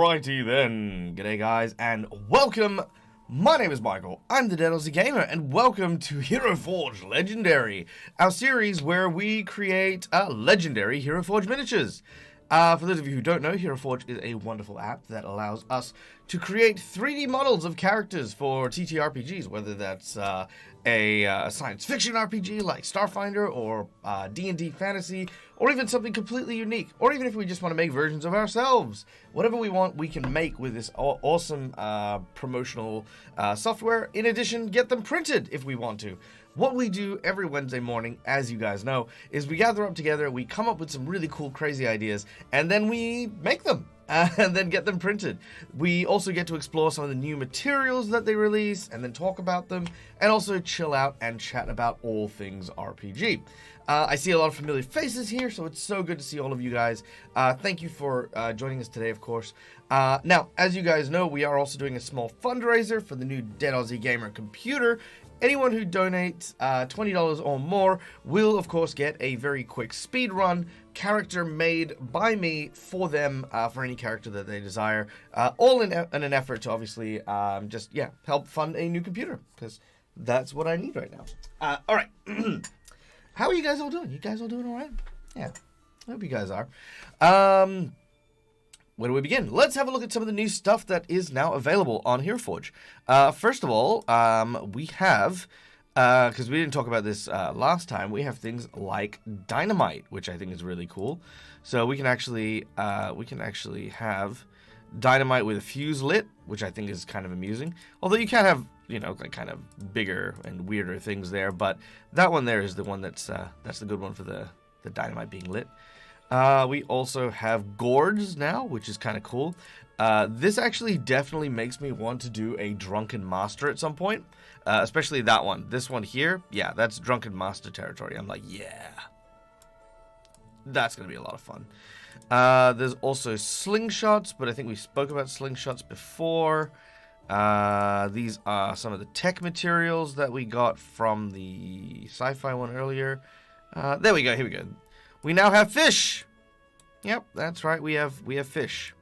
Alrighty then, g'day guys, and welcome. My name is Michael, I'm the Dead Aussie Gamer, and welcome to HeroForge Legendary, our series where we create legendary HeroForge miniatures. For those of you who don't know, HeroForge is a wonderful app that allows us to create 3D models of characters for TTRPGs, whether that's a science fiction RPG like Starfinder, or D&D fantasy, or even something completely unique, or even if we just want to make versions of ourselves. Whatever we want, we can make with this awesome promotional software. In addition, get them printed if we want to. What we do every Wednesday morning, as you guys know, is we gather up together, we come up with some really cool, crazy ideas, and then we make them, and then get them printed. We also get to explore some of the new materials that they release, and then talk about them, and also chill out and chat about all things RPG. I see a lot of familiar faces here, so it's so good to see all of you guys. Thank you for joining us today, of course. Now, as you guys know, we are also doing a small fundraiser for the new Dead Aussie Gamer computer. Anyone who donates $20 or more will, of course, get a very quick speed run character made by me for them for any character that they desire. All in an effort to obviously help fund a new computer, because that's what I need right now. All right. How are you guys all doing? You guys all doing all right? Yeah, I hope you guys are. Where do we begin? Let's have a look at some of the new stuff that is now available on HeroForge. First of all, we have, because we didn't talk about this last time, we have things like dynamite, which I think is really cool. So we can actually have dynamite with a fuse lit, which I think is kind of amusing. Although you can have, you know, like kind of bigger and weirder things there, but that one there is the one that's the good one for the dynamite being lit. We also have gourds now, which is kind of cool. This actually definitely makes me want to do a Drunken Master at some point, especially that one. This one here, yeah, that's Drunken Master territory. I'm like, yeah, that's going to be a lot of fun. There's also slingshots, but I think we spoke about slingshots before. These are some of the tech materials that we got from the sci-fi one earlier. There we go, here we go. We now have fish. Yep, that's right. We have fish.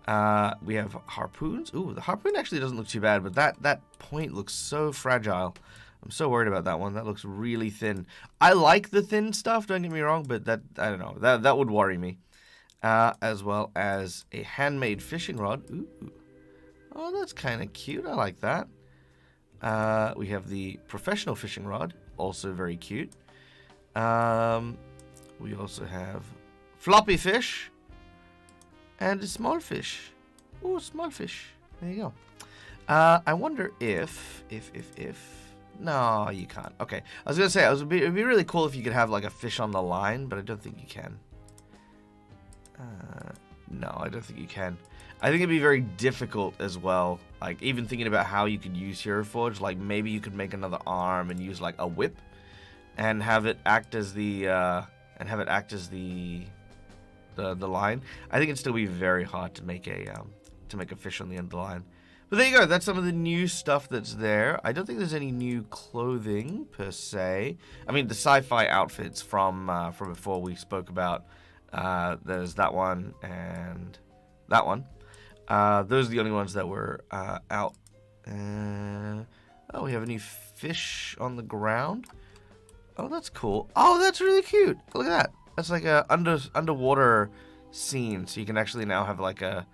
We have harpoons. Ooh, the harpoon actually doesn't look too bad, but that point looks so fragile. I'm so worried about that one. That looks really thin. I like the thin stuff, don't get me wrong, but that, I don't know, that would worry me. As well as a handmade fishing rod. Ooh. Oh, that's kind of cute. I like that. We have the professional fishing rod, also very cute. We also have floppy fish and a small fish. Oh, small fish. There you go. I wonder if no, you can't. Okay, I was gonna say it'd be really cool if you could have like a fish on the line, but I don't think you can. No, I don't think you can. I think it'd be very difficult as well. Like even thinking about how you could use HeroForge, like maybe you could make another arm and use like a whip, and have it act as the line. I think it'd still be very hard to make a fish on the end of the line. But there you go. That's some of the new stuff that's there. I don't think there's any new clothing per se. I mean, the sci-fi outfits from before we spoke about. There's that one and that one. Those are the only ones that were out. Oh, we have a new fish on the ground. Oh, that's cool. Oh, that's really cute. Look at that. That's like a underwater scene. So you can actually now have like a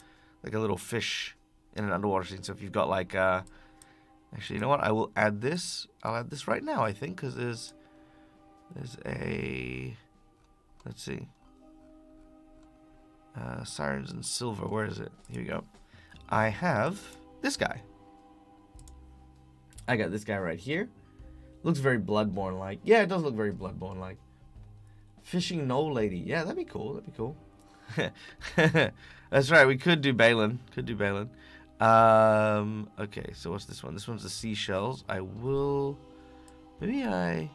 little fish in an underwater scene. So if you've got like actually, you know what? I will add this. I'll add this right now, I think, because there's a, let's see. Sirens and Silver. Where is it? Here we go. I have this guy. I got this guy right here. Looks very Bloodborne-like. Yeah, it does look very Bloodborne-like. Fishing Knoll Lady. Yeah, that'd be cool. That'd be cool. That's right. We could do Balin. Okay, so what's this one? This one's the seashells. I will... Maybe I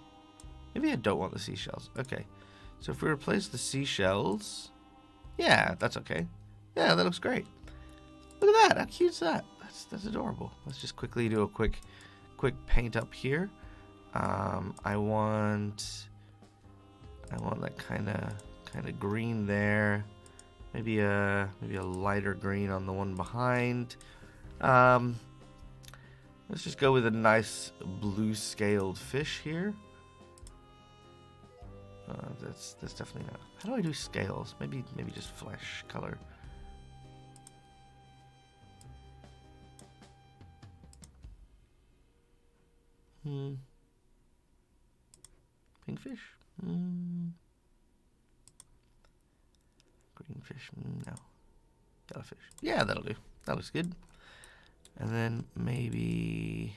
don't want the seashells. Okay. So if we replace the seashells... Yeah, that's okay. Yeah, that looks great. Look at that. How cute is that? That's adorable. Let's just quickly do a quick paint up here. I want that kind of green there, Maybe a lighter green on the one behind. Let's just go with a nice blue scaled fish here. That's definitely not. How do I do scales? Maybe just flesh color. Pink fish. Green fish. No. Yellow fish. Yeah, that'll do. That looks good. And then maybe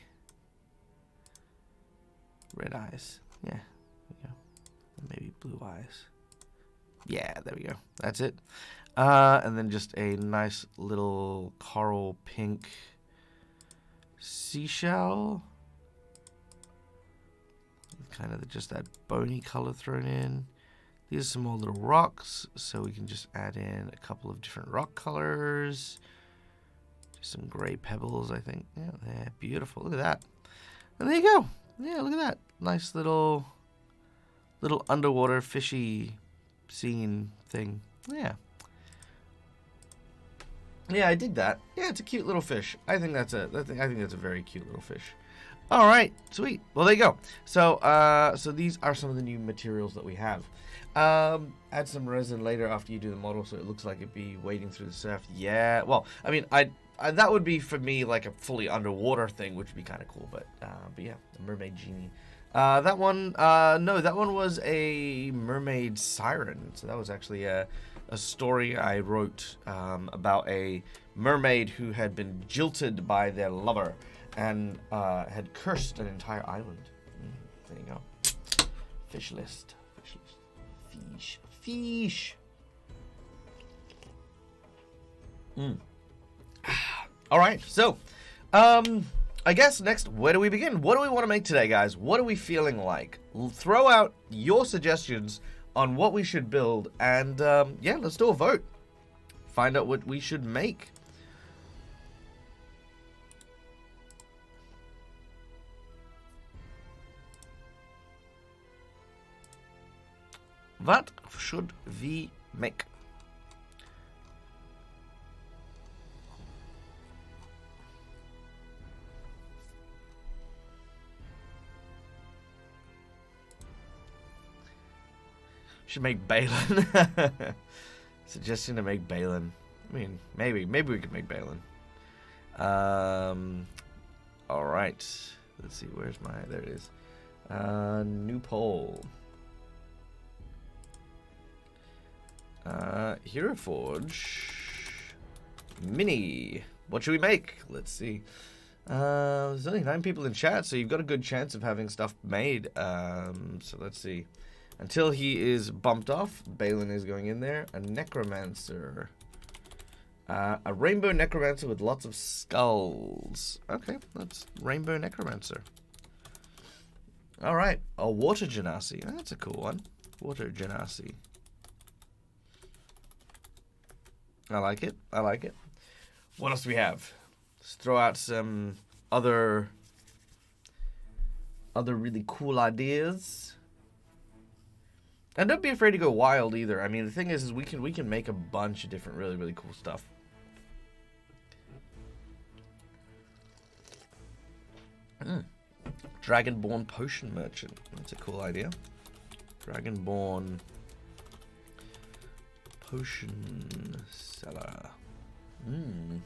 red eyes. Yeah, there we go. And maybe blue eyes. Yeah, there we go. That's it. And then just a nice little coral pink seashell. Kind of just that bony color thrown in. These are some more little rocks, so we can just add in a couple of different rock colors. Just some gray pebbles, I think. Yeah, they're beautiful. Look at that. And there you go. Yeah, look at that. Nice little underwater fishy scene thing. Yeah. Yeah, I dig that. Yeah, it's a cute little fish. I think that's a very cute little fish. All right, sweet. Well, there you go. So, so these are some of the new materials that we have. Add some resin later after you do the model, so it looks like it'd be wading through the surf. Yeah. Well, I mean, I that would be for me like a fully underwater thing, which would be kind of cool. But yeah, the mermaid genie. That one, no, that one was a mermaid siren. So that was actually a story I wrote about a mermaid who had been jilted by their lover and had cursed an entire island. There you go. Fish list. Fish. All right, so I guess next, where do we begin? What do we want to make today, guys? What are we feeling like? Throw out your suggestions on what we should build, and yeah, let's do a vote. Find out what we should make. What should we make? Should make Balin. Suggestion to make Balin. I mean, maybe we could make Balin. All right. Let's see. Where's my? There it is. New poll. HeroForge Mini. What should we make? Let's see. There's only 9 people in chat, so you've got a good chance of having stuff made. So let's see. Until he is bumped off, Balin is going in there. A necromancer. A rainbow necromancer with lots of skulls. Okay, that's rainbow necromancer. All right, a water genasi. That's a cool one. Water genasi. I like it. I like it. What else do we have? Let's throw out some other really cool ideas. And don't be afraid to go wild either. I mean, the thing is we can make a bunch of different really cool stuff. Dragonborn potion merchant. That's a cool idea. Dragonborn potion seller. A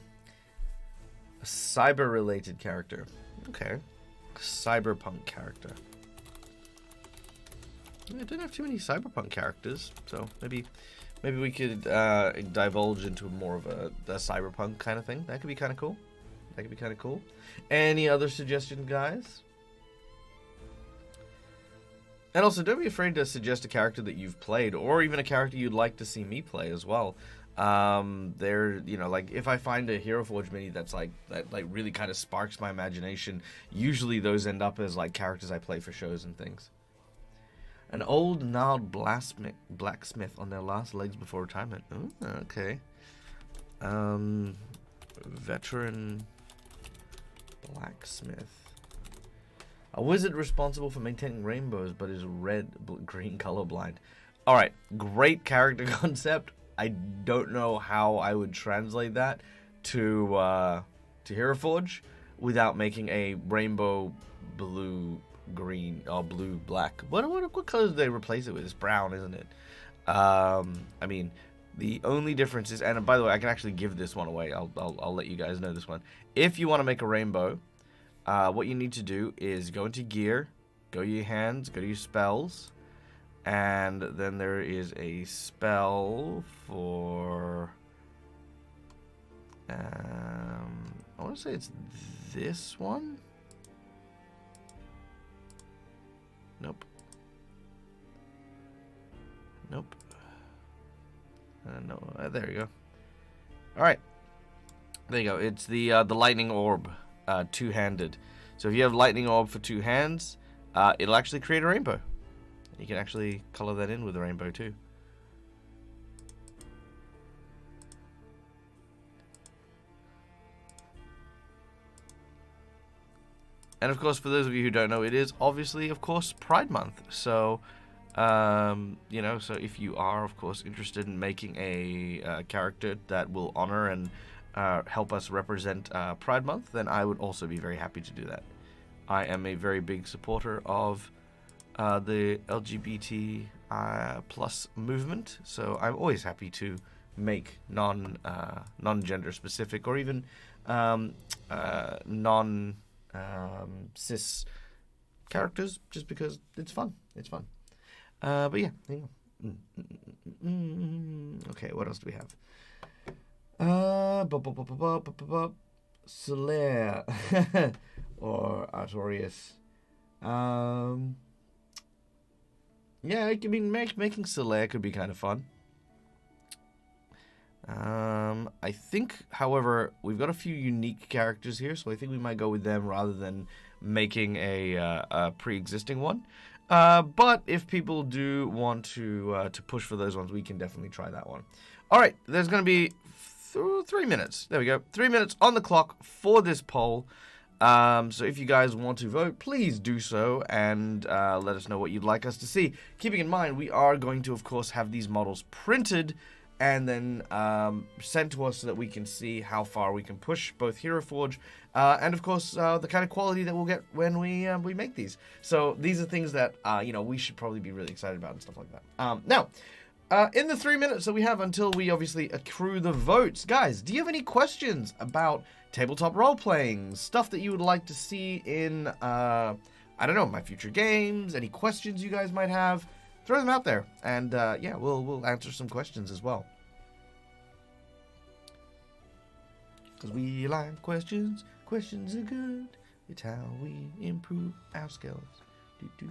cyber-related character. Okay. Cyberpunk character. I don't have too many cyberpunk characters, so maybe we could divulge into more of a cyberpunk kind of thing. That could be kind of cool. That could be kind of cool. Any other suggestions, guys? And also, don't be afraid to suggest a character that you've played, or even a character you'd like to see me play as well. There, you know, like if I find a HeroForge mini that really kind of sparks my imagination, usually those end up as like characters I play for shows and things. An old gnarled blacksmith on their last legs before retirement. Ooh, okay. Veteran blacksmith. A wizard responsible for maintaining rainbows, but is red-green colorblind. All right, great character concept. I don't know how I would translate that to HeroForge without making a rainbow blue green or blue black. What color did they replace it with? It's brown, isn't it? I mean, the only difference is, and by the way, I can actually give this one away. I'll let you guys know this one. If you want to make a rainbow, what you need to do is go into gear, go to your hands, go to your spells, and then there is a spell for I want to say it's this one. Nope. Nope. No, there you go. All right, there you go. It's the lightning orb, two-handed. So if you have lightning orb for two hands, it'll actually create a rainbow. You can actually color that in with a rainbow too. And of course, for those of you who don't know, it is obviously, of course, Pride Month. So, you know, so if you are, of course, interested in making a character that will honor and help us represent Pride Month, then I would also be very happy to do that. I am a very big supporter of the LGBT plus movement, so I'm always happy to make non-gender specific or even cis characters, just because it's fun. It's fun. But yeah, there you go. Okay, what else do we have? Solaire or Artorias. Yeah, I mean, making Solaire could be kind of fun. I think, however, we've got a few unique characters here, so I think we might go with them rather than making a pre-existing one. But if people do want to push for those ones, we can definitely try that one. All right, there's going to be 3 minutes. There we go. 3 minutes on the clock for this poll. So if you guys want to vote, please do so and let us know what you'd like us to see. Keeping in mind, we are going to, of course, have these models printed and then sent to us so that we can see how far we can push both HeroForge and, of course, the kind of quality that we'll get when we make these. So these are things that, you know, we should probably be really excited about and stuff like that. Now, in the 3 minutes that we have until we obviously accrue the votes, guys, do you have any questions about tabletop role-playing, stuff that you would like to see in, I don't know, my future games, any questions you guys might have? Throw them out there, and yeah, we'll answer some questions as well. Because we like questions. Questions are good. It's how we improve our skills. Okay.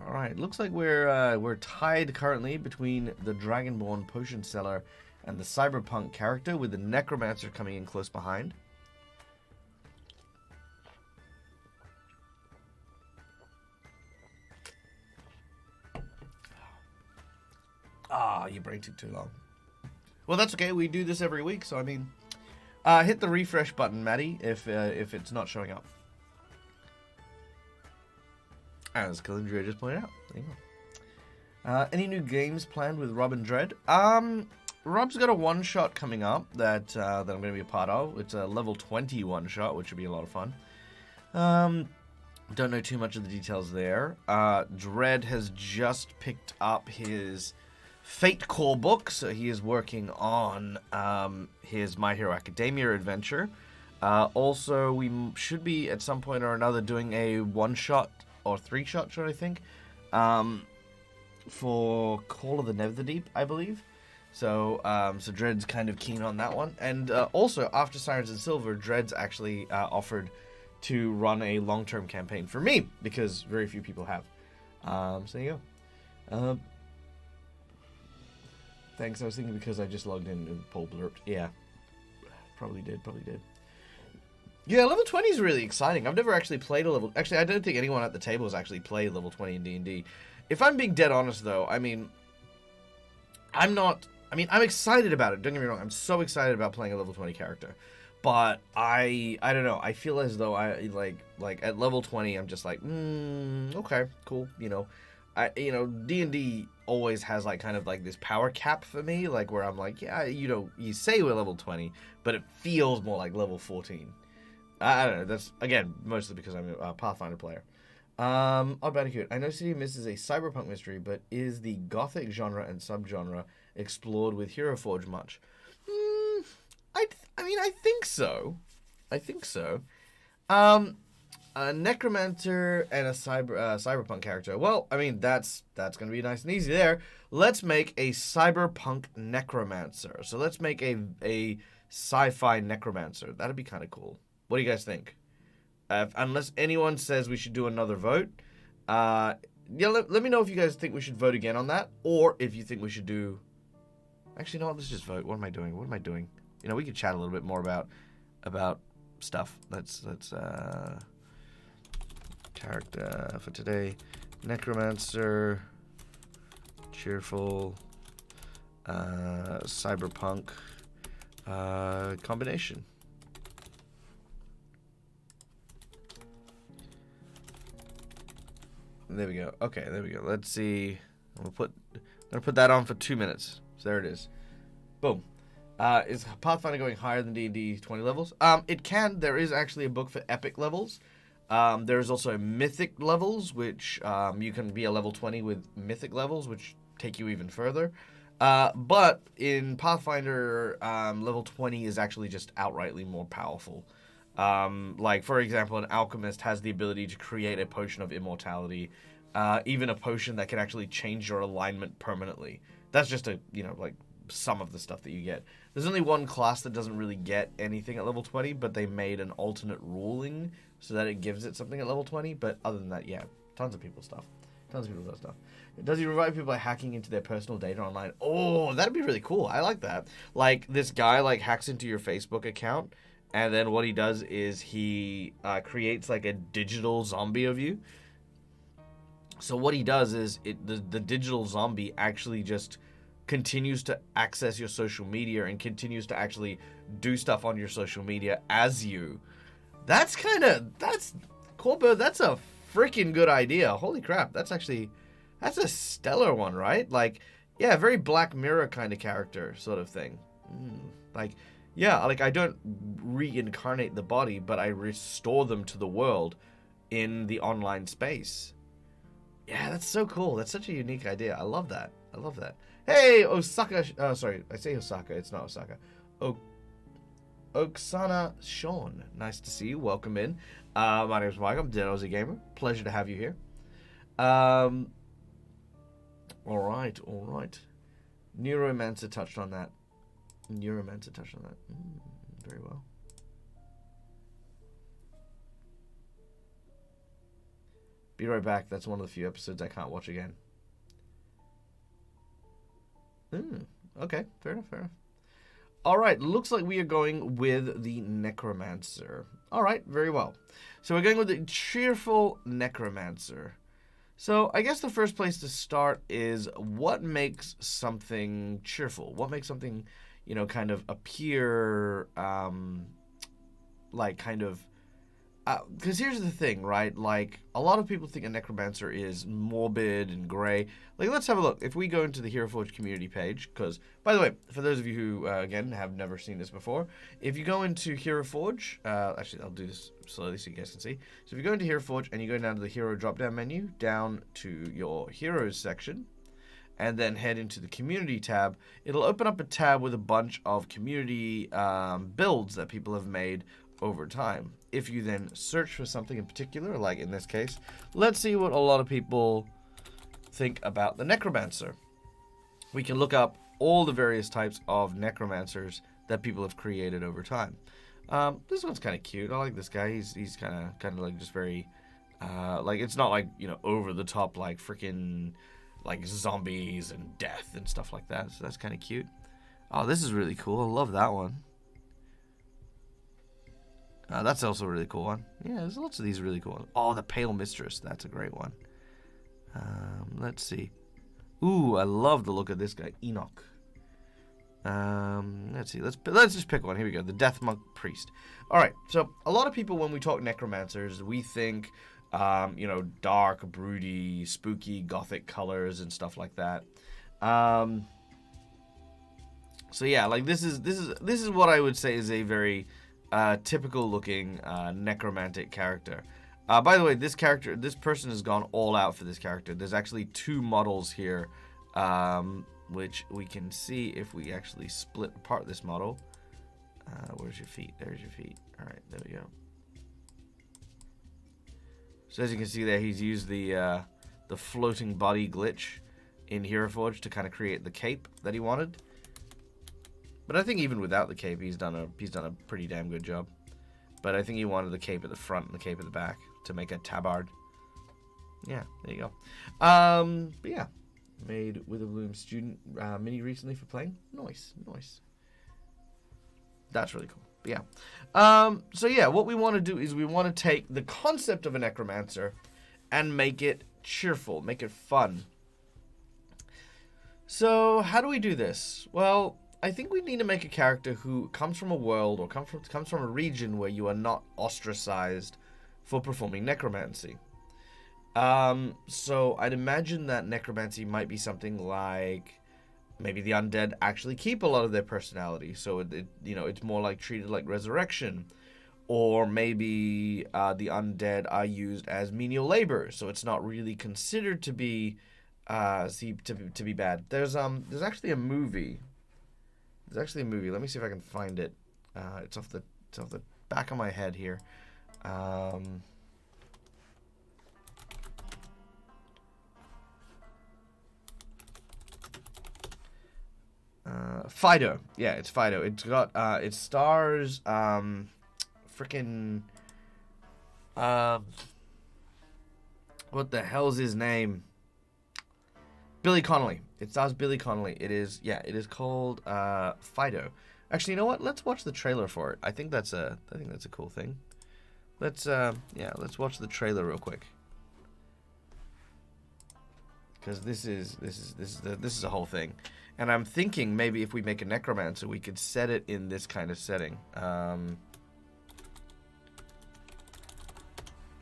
All right. Looks like we're tied currently between the Dragonborn potion seller and the cyberpunk character, with the necromancer coming in close behind. Your brain took too long. Well, that's okay. We do this every week, so I mean, hit the refresh button, Maddie, if it's not showing up. As Calendria just pointed out. There you go. Any new games planned with Rob and Dredd? Rob's got a one-shot coming up that I'm going to be a part of. It's a level 20 one-shot, which would be a lot of fun. Don't know too much of the details there. Dredd has just picked up his Fate core book, so he is working on his My Hero Academia adventure. Also, we should be, at some point or another, doing a one-shot or three-shot, should I think, for Call of the Netherdeep, I believe. So Dredd's kind of keen on that one. And also, after Sirens and Silver, Dredd's actually offered to run a long-term campaign for me, because very few people have. So there you go. Thanks, I was thinking because I just logged in and Paul blurped. Yeah, probably did. Yeah, level 20 is really exciting. I've never actually played a level... Actually, I don't think anyone at the table has actually played level 20 in D&D. If I'm being dead honest, though, I mean... I'm excited about it. Don't get me wrong. I'm so excited about playing a level 20 character. but I don't know. I feel as though I like at level 20, I'm just like, okay, cool. D&D always has like kind of like this power cap for me, like where I'm like, yeah, you say we're level 20, but it feels more like level 14. I don't know. That's again mostly because I'm a Pathfinder player. Cute. I know City of Mist is a cyberpunk mystery, but is the gothic genre and subgenre explored with HeroForge much? I think so. A necromancer and a cyberpunk character. Well, I mean that's gonna be nice and easy there. Let's make a cyberpunk necromancer. So let's make a sci-fi necromancer. That'd be kind of cool. What do you guys think? Unless anyone says we should do another vote, let me know if you guys think we should vote again on that, or if you think we should do. Actually, no. Let's just vote. What am I doing? We could chat a little bit more about stuff. Let's character for today: necromancer, cheerful, cyberpunk, combination. There we go. Okay, there we go. Let's see. I'm gonna put that on for 2 minutes. So there it is. Boom. Is Pathfinder going higher than D&D 20 levels? It can. There is actually a book for epic levels. There's also mythic levels, which you can be a level 20 with mythic levels, which take you even further. But in Pathfinder, level 20 is actually just outrightly more powerful. Like, for example, an alchemist has the ability to create a potion of immortality, even a potion that can actually change your alignment permanently. That's just like some of the stuff that you get. There's only one class that doesn't really get anything at level 20, but they made an alternate ruling so that it gives it something at level 20. But other than that, yeah, tons of people stuff. Does he revive people by hacking into their personal data online? Oh, that'd be really cool. I like that. Like, this guy, like, hacks into your Facebook account, and then what he does is he creates, like, a digital zombie of you. So what he does is the digital zombie actually just continues to access your social media and continues to actually do stuff on your social media as you. That's cool, but that's a freaking good idea. Holy crap. That's a stellar one, right? Like, yeah, very Black Mirror kind of character sort of thing. Like, yeah, like I don't reincarnate the body, but I restore them to the world in the online space. Yeah, that's so cool. That's such a unique idea. I love that. Hey, Osaka. Sorry, I say Osaka. It's not Osaka. Oksana Sean. Nice to see you. Welcome in. My name is Mike. I'm Dead Gamer. Pleasure to have you here. All right. Neuromancer touched on that. Very well. Be right back. That's one of the few episodes I can't watch again. Okay, fair enough. All right, looks like we are going with the Necromancer. All right, very well. So we're going with the cheerful Necromancer. So I guess the first place to start is what makes something cheerful? What makes something, kind of appear, like kind of... Because here's the thing, right? Like, a lot of people think a necromancer is morbid and gray. Like, let's have a look. If we go into the HeroForge community page, because, by the way, for those of you who, again, have never seen this before, if you go into HeroForge, actually, I'll do this slowly so you guys can see. So if you go into HeroForge and you go down to the Hero drop-down menu, down to your Heroes section, and then head into the Community tab, it'll open up a tab with a bunch of community builds that people have made over time. If you then search for something in particular, like in this case, let's see what a lot of people think about the Necromancer. We can look up all the various types of Necromancers that people have created over time. This one's kind of cute. I like this guy. He's kind of like just very, like, it's not like, over the top, like freaking like zombies and death and stuff like that. So that's kind of cute. Oh, this is really cool. I love that one. That's also a really cool one. Yeah, there's lots of these really cool ones. Oh, the Pale Mistress. That's a great one. Let's see. Ooh, I love the look of this guy. Enoch. Let's see. Let's just pick one. Here we go. The Death Monk Priest. All right. So a lot of people, when we talk necromancers, we think, you know, dark, broody, spooky, gothic colors and stuff like that. So yeah, like this is what I would say is a very typical looking necromantic character. By the way, this person has gone all out for this character. There's actually 2 models here, which we can see if we actually split apart this model. Where's your feet? There's your feet. All right, there we go. So as you can see there, he's used the floating body glitch in HeroForge to kind of create the cape that he wanted. But I think even without the cape, he's done a pretty damn good job. But I think he wanted the cape at the front and the cape at the back to make a tabard. Yeah, there you go. But yeah, made with a Bloom student mini recently for playing. Nice. That's really cool. But yeah. So yeah, what we want to do is we want to take the concept of a necromancer and make it cheerful, make it fun. So how do we do this? Well, I think we need to make a character who comes from a world or comes from a region where you are not ostracized for performing necromancy. So I'd imagine that necromancy might be something like maybe the undead actually keep a lot of their personality, so you know, it's more like treated like resurrection, or maybe the undead are used as menial labor, so it's not really considered to be to be bad. There's actually a movie. Let me see if I can find it. It's off the back of my head here. Fido. Yeah, it's Fido. It's got it stars frickin' what the hell's his name? Billy Connolly. It stars Billy Connolly. It is called Fido. Actually, you know what? Let's watch the trailer for it. I think that's a cool thing. Let's watch the trailer real quick. Because this is a whole thing. And I'm thinking maybe if we make a necromancer, we could set it in this kind of setting. There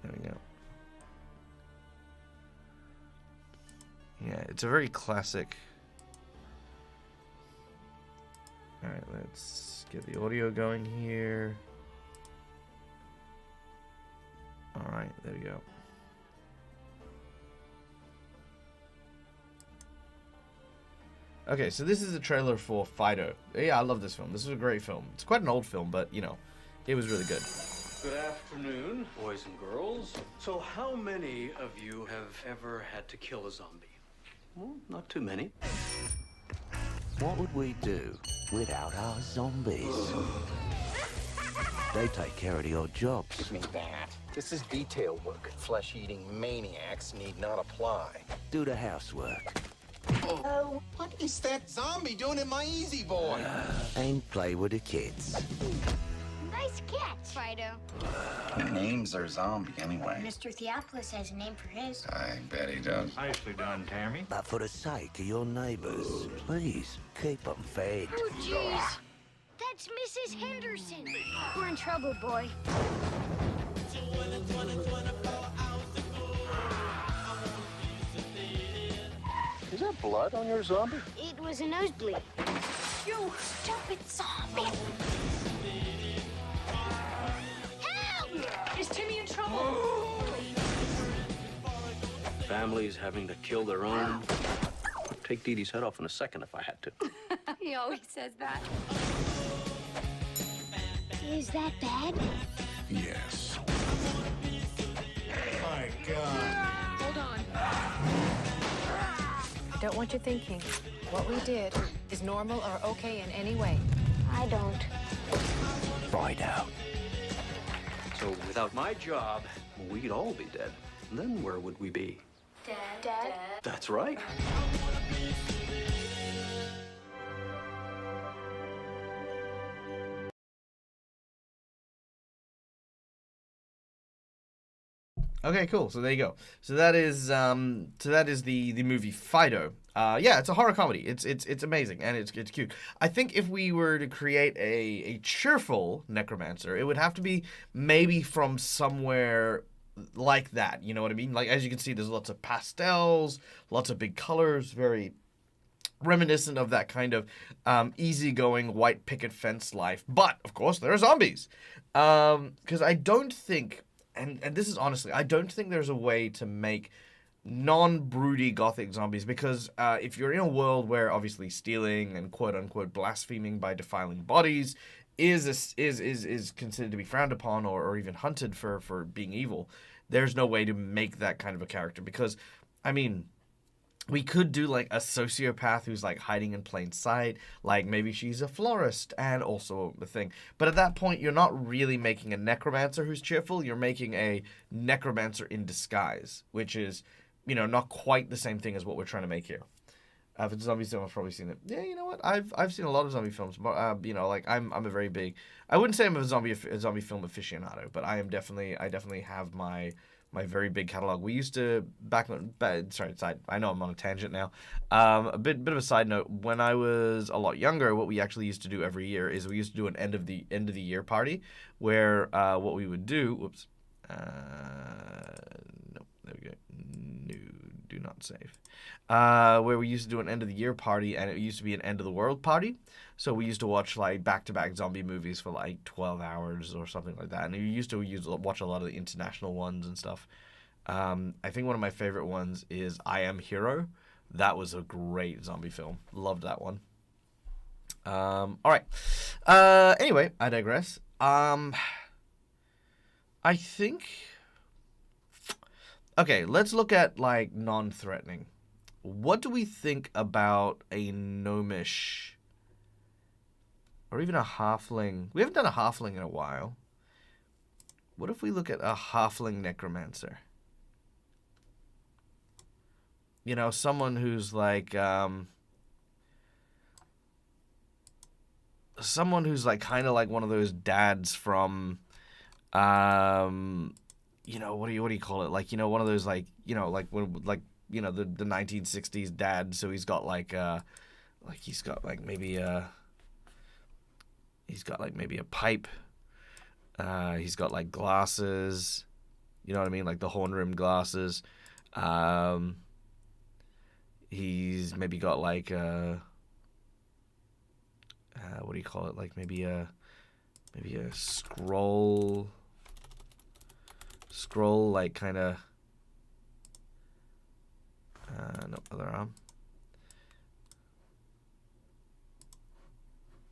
we go. Yeah, it's a very classic. Alright, let's get the audio going here. Alright, there we go. Okay, so this is a trailer for Fido. Yeah, I love this film. This is a great film. It's quite an old film, but, you know, it was really good. Good afternoon, boys and girls. So how many of you have ever had to kill a zombie? Well, not too many. What would we do without our zombies? They take care of the odd jobs. Give me that. This is detail work. Flesh-eating maniacs need not apply. Do the housework. Oh, what is that zombie doing in my Easy Boy? And play with the kids. Nice catch, Fido. Names are zombie anyway. Mr. Theopolis has a name for his. I bet he does. Nicely done, Tammy. But for the sake of your neighbors, please keep them fed. Oh, jeez. That's Mrs. Henderson. We're in trouble, boy. Is there blood on your zombie? It was a nosebleed. You stupid zombie. Help! Is Timmy in trouble? Families having to kill their own. I'd take Dee Dee's head off in a second if I had to. He always says that. Is that bad? Yes. My God. Hold on. I don't want you thinking what we did is normal or okay in any way. I don't. Fido. So without my job, we'd all be dead. And then where would we be? Dad? That's right. Okay, cool. So there you go. So that is the movie Fido. yeah, it's a horror comedy. It's amazing and it's cute. I think if we were to create a cheerful necromancer, it would have to be maybe from somewhere like that. You know what I mean? Like, as you can see, there's lots of pastels, lots of big colors, very reminiscent of that kind of easygoing white picket fence life. But of course, there are zombies. Because I don't think, and this is honestly, I don't think there's a way to make non-broody gothic zombies, because if you're in a world where obviously stealing and quote-unquote blaspheming by defiling bodies is considered to be frowned upon, or even hunted for being evil, there's no way to make that kind of a character. Because, I mean, we could do like a sociopath who's like hiding in plain sight, like maybe she's a florist and also a thing. But at that point, you're not really making a necromancer who's cheerful, you're making a necromancer in disguise, which is, you know, not quite the same thing as what we're trying to make here. If it's a zombie film, I've probably seen it. Yeah, you know what? I've seen a lot of zombie films, but you know, like I'm a very big. I wouldn't say I'm a zombie film aficionado, but I definitely have my very big catalog. We used to I know I'm on a tangent now. A bit of a side note. When I was a lot younger, what we actually used to do every year is we used to do an end of the year party, where what we would do. Whoops. No, there we go. No, do not save. Where we used to do an end of the year party, and it used to be an end of the world party. So we used to watch like back-to-back zombie movies for like 12 hours or something like that. And we used to watch a lot of the international ones and stuff. I think one of my favorite ones is I Am Hero. That was a great zombie film. Loved that one. All right. Anyway, I digress. I think... Okay, let's look at, like, non-threatening. What do we think about a gnomish, or even a halfling? We haven't done a halfling in a while. What if we look at a halfling necromancer? You know, someone who's like, kind of like one of those dads from, you know, what do you call it? Like, you know, one of those, like, you know, like you know, the 1960s dad. So he's got like maybe a pipe. He's got like glasses. You know what I mean? Like the horn-rimmed glasses. He's maybe got like what do you call it? Like maybe a scroll, like kind of no, other arm.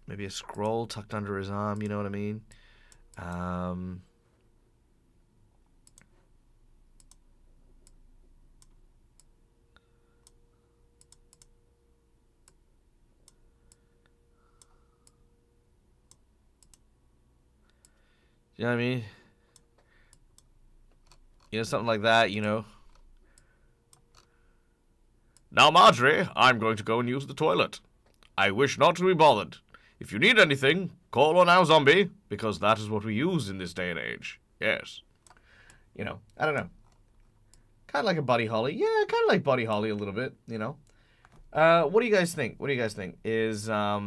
Maybe a scroll tucked under his arm, you know what I mean? You know what I mean? You know, something like that, you know. Now, Marjorie, I'm going to go and use the toilet. I wish not to be bothered. If you need anything, call on our zombie, because that is what we use in this day and age. Yes. You know, I don't know. Kind of like a Buddy Holly. Yeah, kind of like Buddy Holly a little bit, you know. What do you guys think? Is, what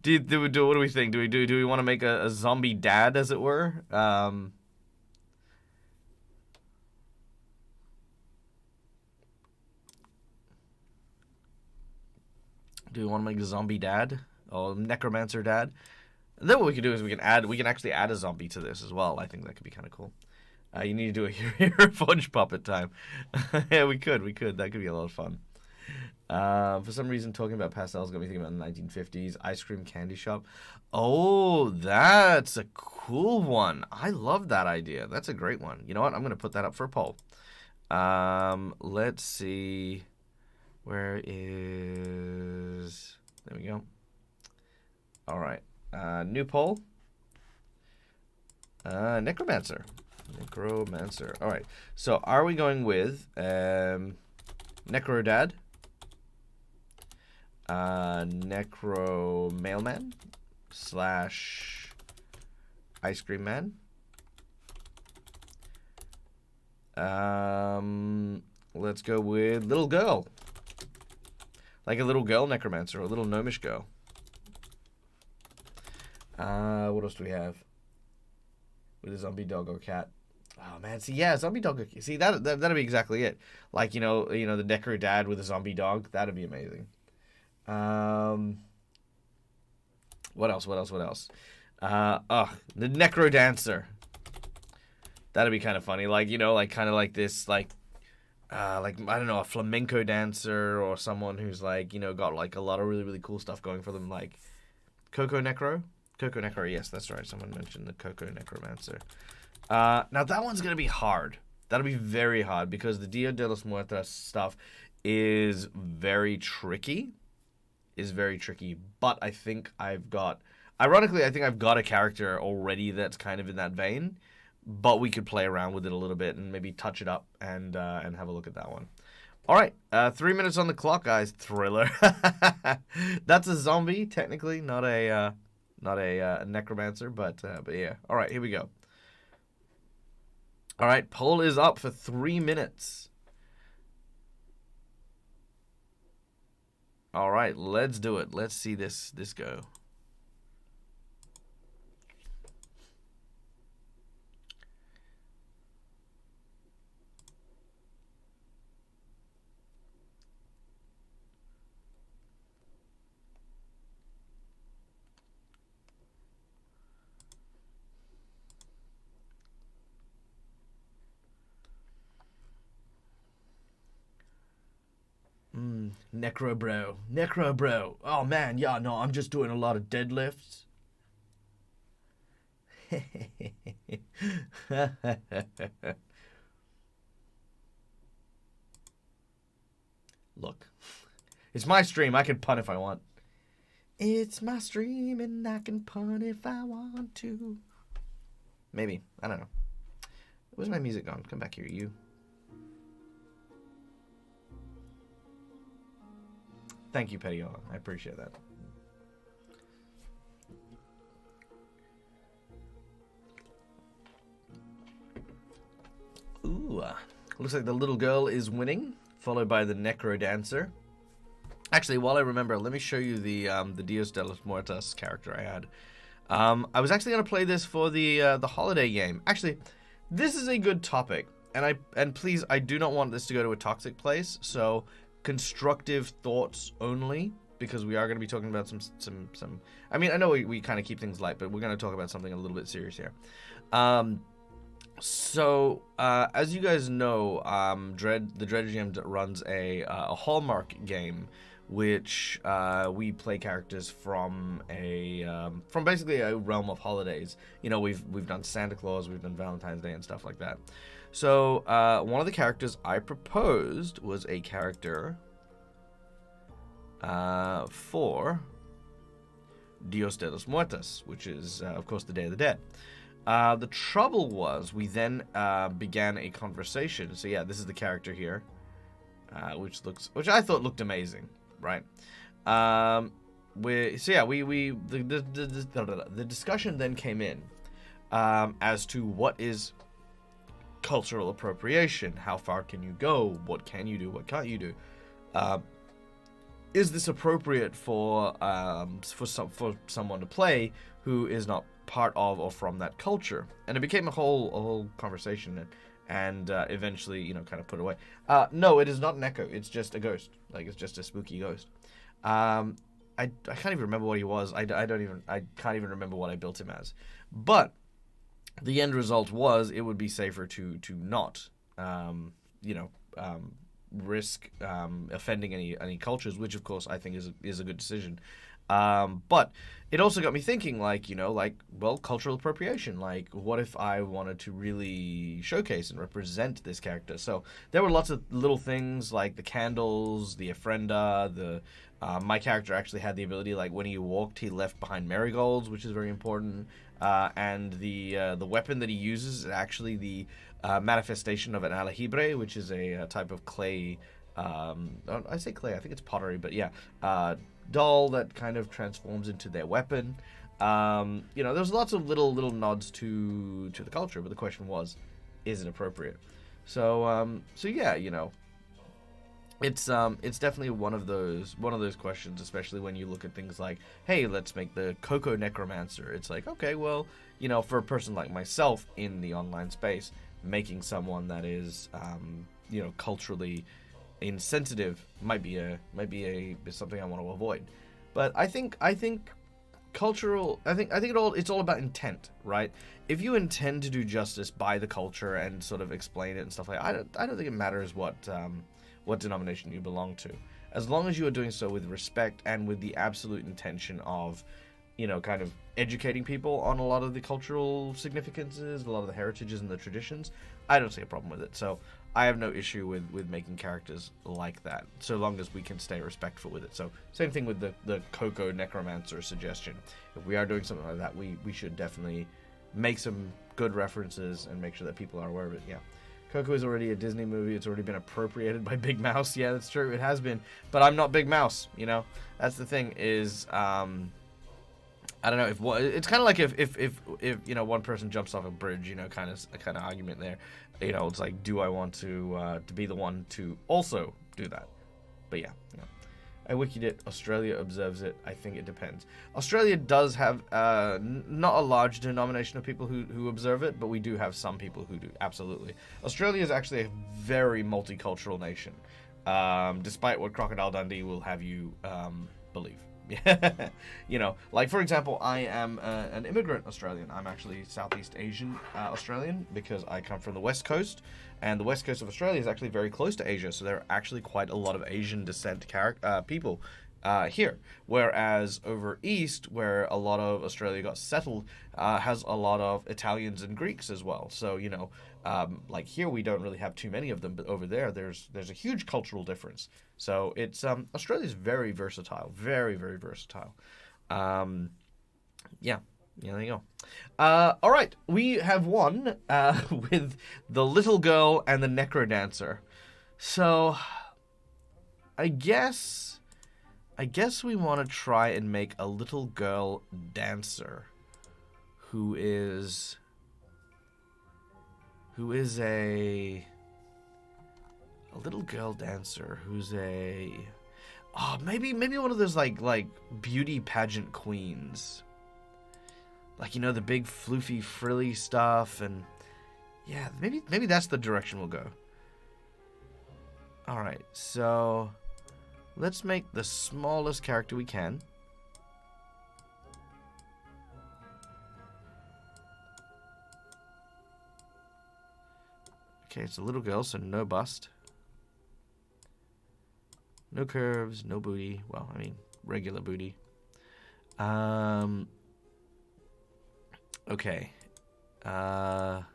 do we think? Do we want to make a zombie dad, as it were? Do we want to make a zombie dad or necromancer dad? And then what we can do is we can actually add a zombie to this as well. I think that could be kind of cool. You need to do a HeroForge puppet time. Yeah, we could. That could be a lot of fun. For some reason, talking about pastels got me thinking about the 1950s ice cream candy shop. Oh, that's a cool one. I love that idea. That's a great one. You know what? I'm going to put that up for a poll. Let's see. Where is... There we go. All right. New poll. Necromancer. All right. So are we going with Necro Dad? Necro Mailman / Ice Cream Man? let's go with little girl. Like a little girl necromancer, or a little gnomish girl. What else do we have? With a zombie dog or cat. Oh man, see, yeah, zombie dog. See, that'd be exactly it. Like, the necro dad with a zombie dog. That'd be amazing. What else? The necro dancer. That'd be kind of funny. Like, kind of like this, like I don't know, a flamenco dancer, or someone who's like, got like a lot of really, really cool stuff going for them, like Coco Necro. Coco Necro, yes, that's right. Someone mentioned the Coco Necromancer. Now that one's gonna be hard. That'll be very hard because the Dia de los Muertos stuff is very tricky. But I think I've got a character already that's kind of in that vein. But we could play around with it a little bit and maybe touch it up and have a look at that one. All right, 3 minutes on the clock, guys. Thriller. That's a zombie, technically, not a necromancer, but yeah. All right, here we go. All right, poll is up for 3 minutes. All right, let's do it. Let's see this go. Necro bro. Oh man, yeah, no, I'm just doing a lot of deadlifts. Look, it's my stream. I can pun if I want. It's my stream and I can pun if I want to. Maybe. I don't know. Where's my music gone? Come back here, you. Thank you, Petiola. I appreciate that. Ooh. Looks like the little girl is winning, followed by the necro dancer. Actually, while I remember, let me show you the Dios de los Muertos character I had. I was actually going to play this for the holiday game. Actually, this is a good topic, and please, I do not want this to go to a toxic place. So, constructive thoughts only, because we are going to be talking about some. I mean, I know we kind of keep things light, but we're going to talk about something a little bit serious here. So, as you guys know, the Dread GM runs a Hallmark game, which we play characters from basically a realm of holidays. You know, we've done Santa Claus, we've done Valentine's Day and stuff like that. So one of the characters I proposed was a character for Dios de los Muertos, which is of course the Day of the Dead. The trouble was we then began a conversation. So yeah, this is the character here, which I thought looked amazing. Right. The discussion then came in as to what is cultural appropriation. How far can you go? What can you do? What can't you do? Is this appropriate for someone to play who is not part of or from that culture? And it became a whole conversation. And eventually, you know, kind of put away. No, it is not an echo. It's just a ghost. Like, it's just a spooky ghost. I can't even remember what he was. I can't even remember what I built him as. But the end result was it would be safer to not, risk offending any cultures, which of course I think is a good decision. But it also got me thinking, cultural appropriation. Like, what if I wanted to really showcase and represent this character? So there were lots of little things like the candles, the ofrenda, my character actually had the ability, like, when he walked, he left behind marigolds, which is very important. And the weapon that he uses is actually the manifestation of an aljibe, which is a type of clay. I say clay, I think it's pottery, but yeah. Doll that kind of transforms into their weapon. There's lots of little nods to the culture, but the question was, is it appropriate? So yeah, it's definitely one of those questions, especially when you look at things like, hey, let's make the Coco Necromancer. It's like, okay, well, you know, for a person like myself in the online space, making someone that is you know, culturally insensitive might be something I want to avoid. But I think cultural, it's all about intent, right? If you intend to do justice by the culture and sort of explain it and stuff like that, I don't think it matters what denomination you belong to, as long as you are doing so with respect and with the absolute intention of, you know, kind of educating people on a lot of the cultural significances, a lot of the heritages and the traditions. I don't see a problem with it. So I have no issue with making characters like that, so long as we can stay respectful with it. So same thing with the Coco Necromancer suggestion. If we are doing something like that, we should definitely make some good references and make sure that people are aware of it. Yeah. Coco is already a Disney movie. It's already been appropriated by Big Mouse. Yeah, that's true. It has been. But I'm not Big Mouse, you know? That's the thing is, I don't know, it's kind of like if you know, one person jumps off a bridge, you know, kind of argument there. You know, it's like, do I want to be the one to also do that? But yeah, you know. I wikied it. Australia observes it. I think it depends. Australia does have not a large denomination of people who observe it, but we do have some people who do. Absolutely. Australia is actually a very multicultural nation, despite what Crocodile Dundee will have you believe. You know, like, for example, I am an immigrant Australian. I'm actually Southeast Asian Australian because I come from the West Coast, and the West Coast of Australia is actually very close to Asia, so there are actually quite a lot of Asian descent people here. Whereas over east, where a lot of Australia got settled, has a lot of Italians and Greeks as well. So, you know, like here we don't really have too many of them, but over there's a huge cultural difference. So it's Australia's very versatile, very, very versatile. Yeah, there you go. All right, we have one with the little girl and the necro dancer. So I guess we want to try and make a little girl dancer who is a little girl dancer who's maybe one of those like beauty pageant queens, like, you know, the big floofy frilly stuff. And yeah, maybe that's the direction we'll go. All right, so let's make the smallest character we can. Okay, it's a little girl, so no bust. No curves, no booty. Well, I mean, regular booty. Okay. Let's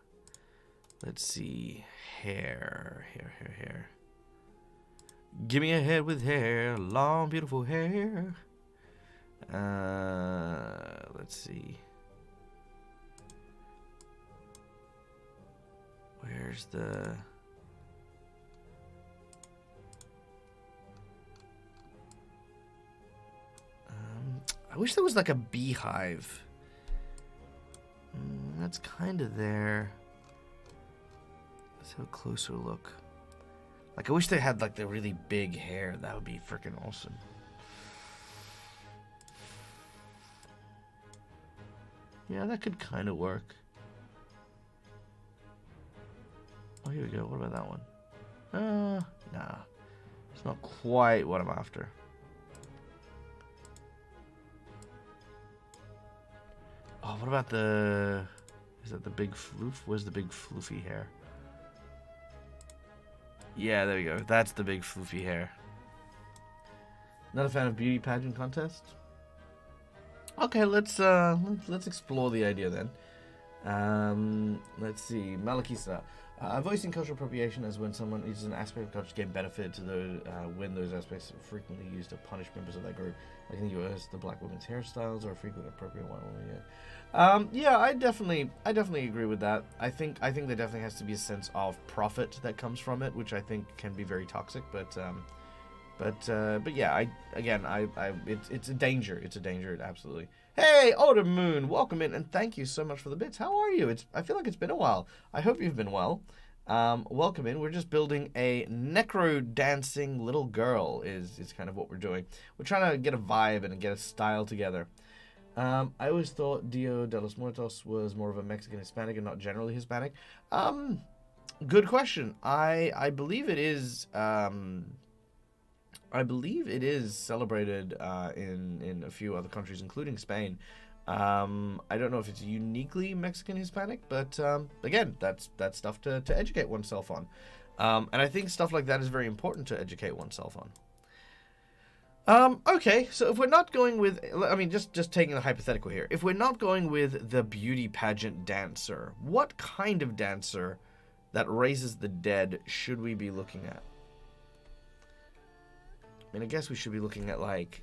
see. Hair. Give me a head with hair. Long, beautiful hair. Let's see. Where's the... I wish there was like a beehive. That's kind of there. Let's have a closer look. Like, I wish they had like the really big hair. That would be freaking awesome. Yeah, that could kind of work. Oh, here we go. What about that one? Nah. It's not quite what I'm after. Oh, what about the... Is that the big floof? Where's the big floofy hair? Yeah, there we go. That's the big floofy hair. Not a fan of beauty pageant contests? Okay, let's explore the idea then. Let's see. Malakisa. Voicing cultural appropriation as when someone uses an aspect of culture to gain benefit to those when those aspects are frequently used to punish members of that group. Like in the US, the black women's hairstyles are frequently appropriate white women. Yeah, I definitely agree with that. I think there definitely has to be a sense of profit that comes from it, which I think can be very toxic. But yeah, it's a danger. It's a danger, absolutely. Hey, Autumn Moon, welcome in, and thank you so much for the bits. How are you? I feel like it's been a while. I hope you've been well. Welcome in. We're just building a necro-dancing little girl is kind of what we're doing. We're trying to get a vibe and get a style together. I always thought Dia de los Muertos was more of a Mexican Hispanic and not generally Hispanic. Good question. I believe it is. I believe it is celebrated in a few other countries, including Spain. I don't know if it's uniquely Mexican Hispanic, but again, that's stuff to educate oneself on. And I think stuff like that is very important to educate oneself on. Okay, so if we're not going with, I mean, just taking the hypothetical here, if we're not going with the beauty pageant dancer, what kind of dancer that raises the dead should we be looking at? I mean, I guess we should be looking at, like...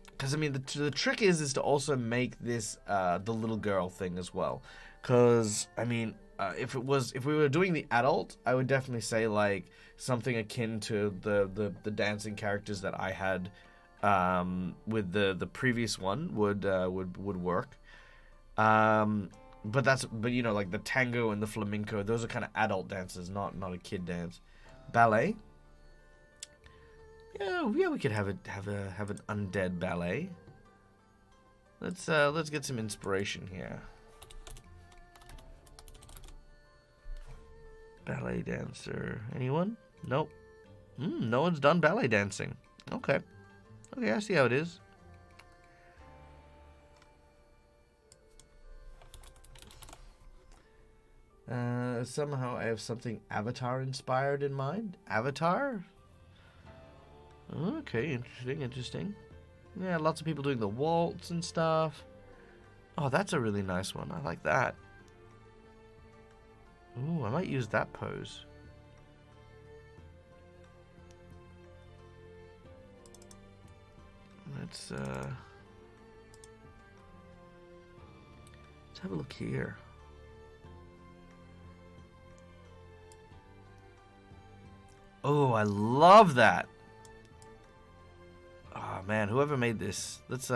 Because, I mean, the trick is to also make this the little girl thing as well. Because, I mean, if we were doing the adult, I would definitely say, like, something akin to the dancing characters that I had with the previous one would work. But you know, like the tango and the flamenco, those are kind of adult dances, not a kid dance. Ballet. Yeah, we could have an undead ballet. Let's get some inspiration here. Ballet dancer. Anyone? Nope. No one's done ballet dancing. Okay. Okay, I see how it is. Somehow I have something Avatar inspired in mind. Avatar? Okay, interesting. Yeah, lots of people doing the waltz and stuff. Oh, that's a really nice one. I like that. Ooh, I might use that pose. Let's have a look here. Oh, I love that. Oh man, whoever made this, let's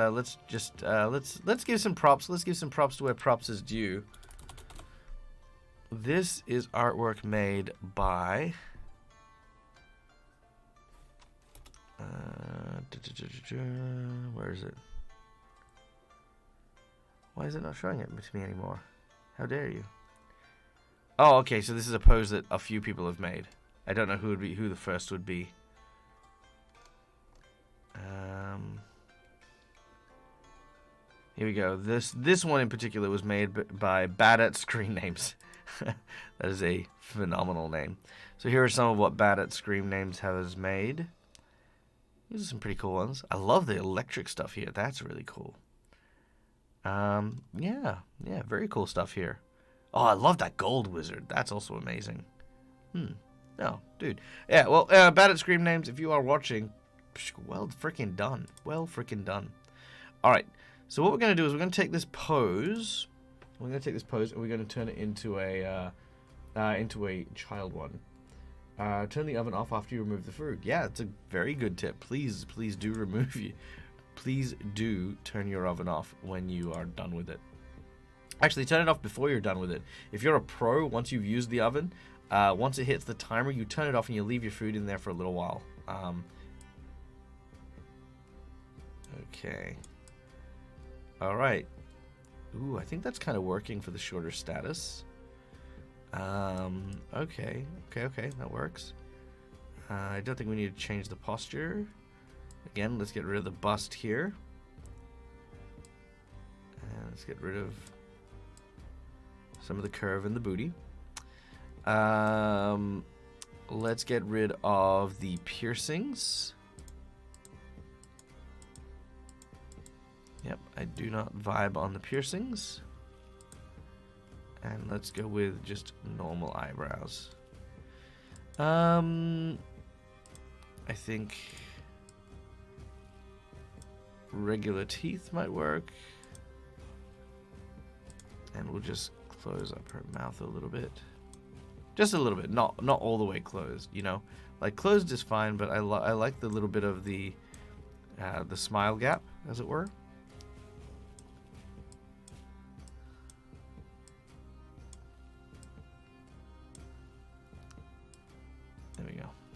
give some props. Let's give some props to where props is due. This is artwork made by where is it? Why is it not showing it to me anymore? How dare you? Oh, okay, so this is a pose that a few people have made. I don't know who the first would be. Here we go. This one in particular was made by Bad at Screen Names. That is a phenomenal name. So here are some of what Bad at Screen Names has made. These are some pretty cool ones. I love the electric stuff here. That's really cool. Yeah, very cool stuff here. Oh, I love that gold wizard. That's also amazing. Oh, dude. Yeah, well, Bad at Screen Names, if you are watching, well freaking done. Well freaking done. All right. So what we're going to do is we're going to take this pose. We're going to take this pose and we're going to turn it into a child one. Turn the oven off after you remove the food. Yeah, it's a very good tip. Please do turn your oven off when you are done with it. Actually, turn it off before you're done with it. If you're a pro, once you've used the oven, once it hits the timer, you turn it off and you leave your food in there for a little while. Okay. All right. Ooh, I think that's kind of working for the shorter status. Okay, that works. I don't think we need to change the posture. Again, let's get rid of the bust here. And let's get rid of some of the curve in the booty. Let's get rid of the piercings. Yep, I do not vibe on the piercings. And let's go with just normal eyebrows. I think regular teeth might work. And we'll just close up her mouth a little bit. Just a little bit, not all the way closed, you know? Like, closed is fine, but I like the little bit of the smile gap, as it were.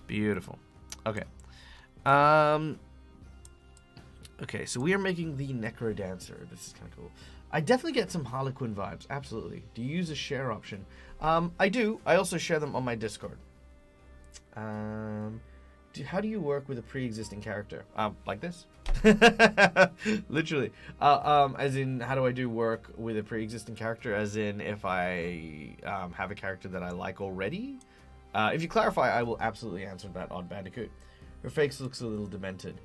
Beautiful. Okay. Okay, so we are making the Necro Dancer. This is kind of cool. I definitely get some Harlequin vibes. Absolutely. Do you use a share option? I do. I also share them on my Discord. How do you work with a pre-existing character? Like this. Literally. As in, how do I do work with a pre-existing character? As in, if I have a character that I like already? If you clarify, I will absolutely answer that, Odd Bandicoot. Her face looks a little demented.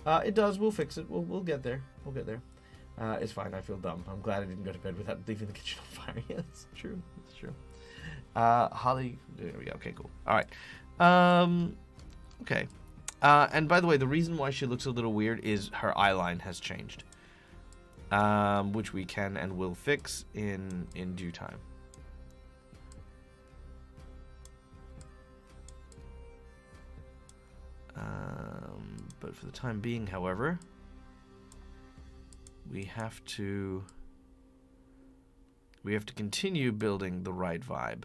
It does. We'll fix it. We'll get there. We'll get there. It's fine. I feel dumb. I'm glad I didn't go to bed without leaving the kitchen on fire. Yeah, it's true. It's true. Holly. There we go. Okay, cool. All right. Okay. And by the way, the reason why she looks a little weird is her eyeline has changed, which we can and will fix in due time. But for the time being, however, we have to continue building the right vibe.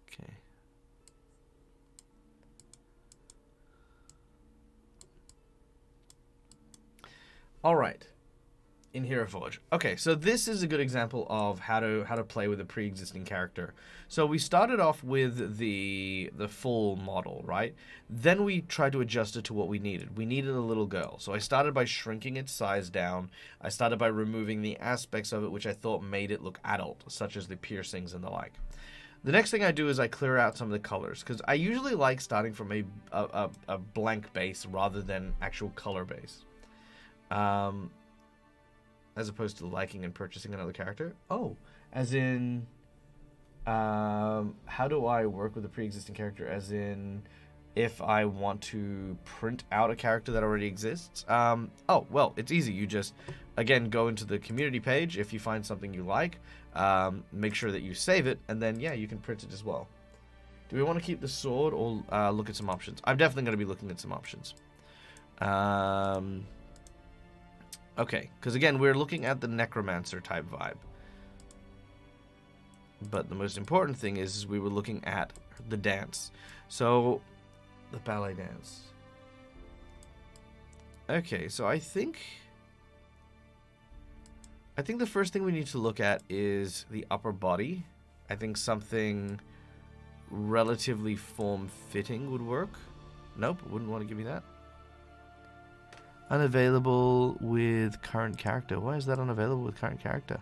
Okay. All right. In HeroForge. Okay, so this is a good example of how to play with a pre-existing character. So we started off with the full model, right? Then we tried to adjust it to what we needed. We needed a little girl. So I started by shrinking its size down. I started by removing the aspects of it which I thought made it look adult, such as the piercings and the like. The next thing I do is I clear out some of the colors, because I usually like starting from a blank base rather than actual color base. As opposed to liking and purchasing another character. Oh, as in, how do I work with a pre-existing character? As in, if I want to print out a character that already exists. Oh, well, it's easy. You just, again, go into the community page. If you find something you like, make sure that you save it, and then, yeah, you can print it as well. Do we want to keep the sword or look at some options? I'm definitely going to be looking at some options. Okay, because again, we're looking at the necromancer type vibe. But the most important thing is we were looking at the dance. So, the ballet dance. Okay, so I think the first thing we need to look at is the upper body. I think something relatively form-fitting would work. Nope, wouldn't want to give me that. Unavailable with current character. Why is that unavailable with current character?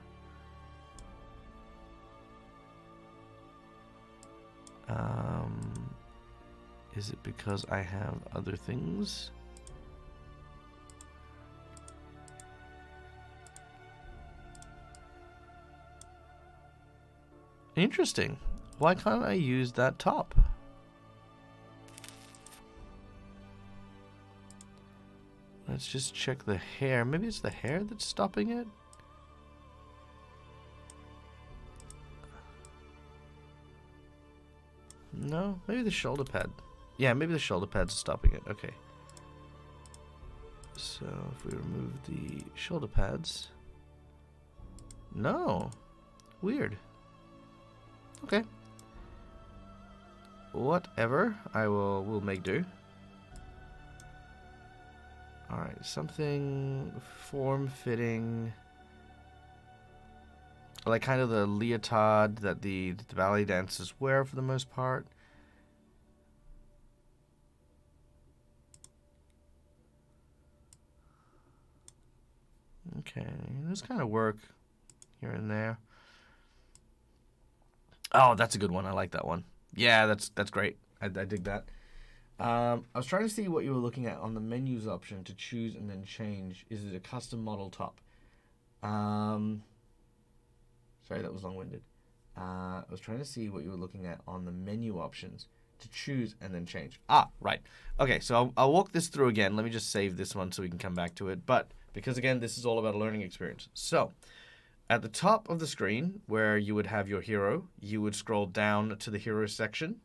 Is it because I have other things? Interesting. Why can't I use that top? Let's just check the hair. Maybe it's the hair that's stopping it? No, maybe the shoulder pad. Yeah, maybe the shoulder pad's stopping it. Okay. So if we remove the shoulder pads. No. Weird. Okay. Whatever. We'll make do. Alright, something form-fitting. Like kind of the leotard that the ballet dancers wear for the most part. Okay, this kind of work here and there. Oh, that's a good one. I like that one. Yeah, that's great. I dig that. I was trying to see what you were looking at on the menus option to choose and then change. Is it a custom model top? Sorry, that was long-winded. I was trying to see what you were looking at on the menu options to choose and then change. Ah, right. Okay, so I'll walk this through again. Let me just save this one so we can come back to it. But because, again, this is all about a learning experience. So at the top of the screen where you would have your hero, you would scroll down to the hero section.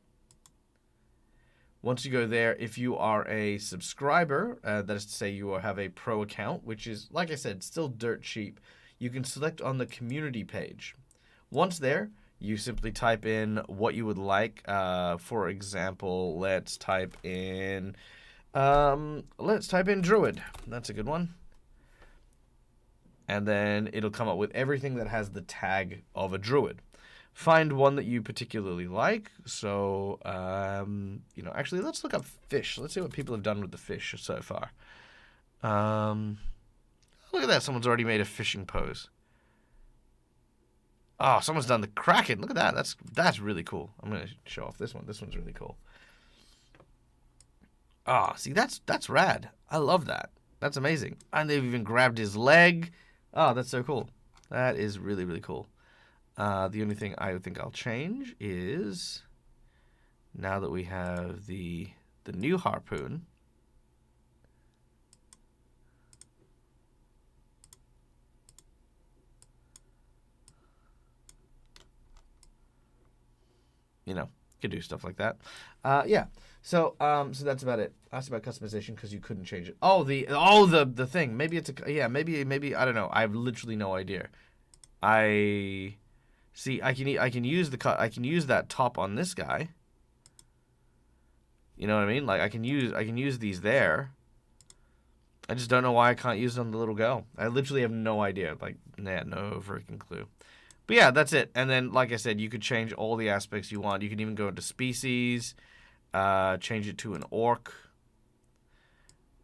Once you go there, if you are a subscriber, that is to say you have a pro account, which is, like I said, still dirt cheap, you can select on the community page. Once there, you simply type in what you would like. For example, let's type in Druid. That's a good one. And then it'll come up with everything that has the tag of a druid. Find one that you particularly like. So, you know, actually, let's look up fish. Let's see what people have done with the fish so far. Look at that. Someone's already made a fishing pose. Oh, someone's done the Kraken. Look at that. That's really cool. I'm going to show off this one. This one's really cool. Ah, see, that's rad. I love that. That's amazing. And they've even grabbed his leg. Oh, that's so cool. That is really, really cool. The only thing I think I'll change is now that we have the new harpoon. You know, you can do stuff like that. Yeah. So that's about it. I asked about customization because you couldn't change it. Oh, the thing. Maybe it's maybe I don't know. I have literally no idea. I can use that top on this guy. You know what I mean? Like I can use these there. I just don't know why I can't use them on the little girl. I literally have no idea. Like, nah, no freaking clue. But yeah, that's it. And then, like I said, you could change all the aspects you want. You can even go into species, change it to an orc,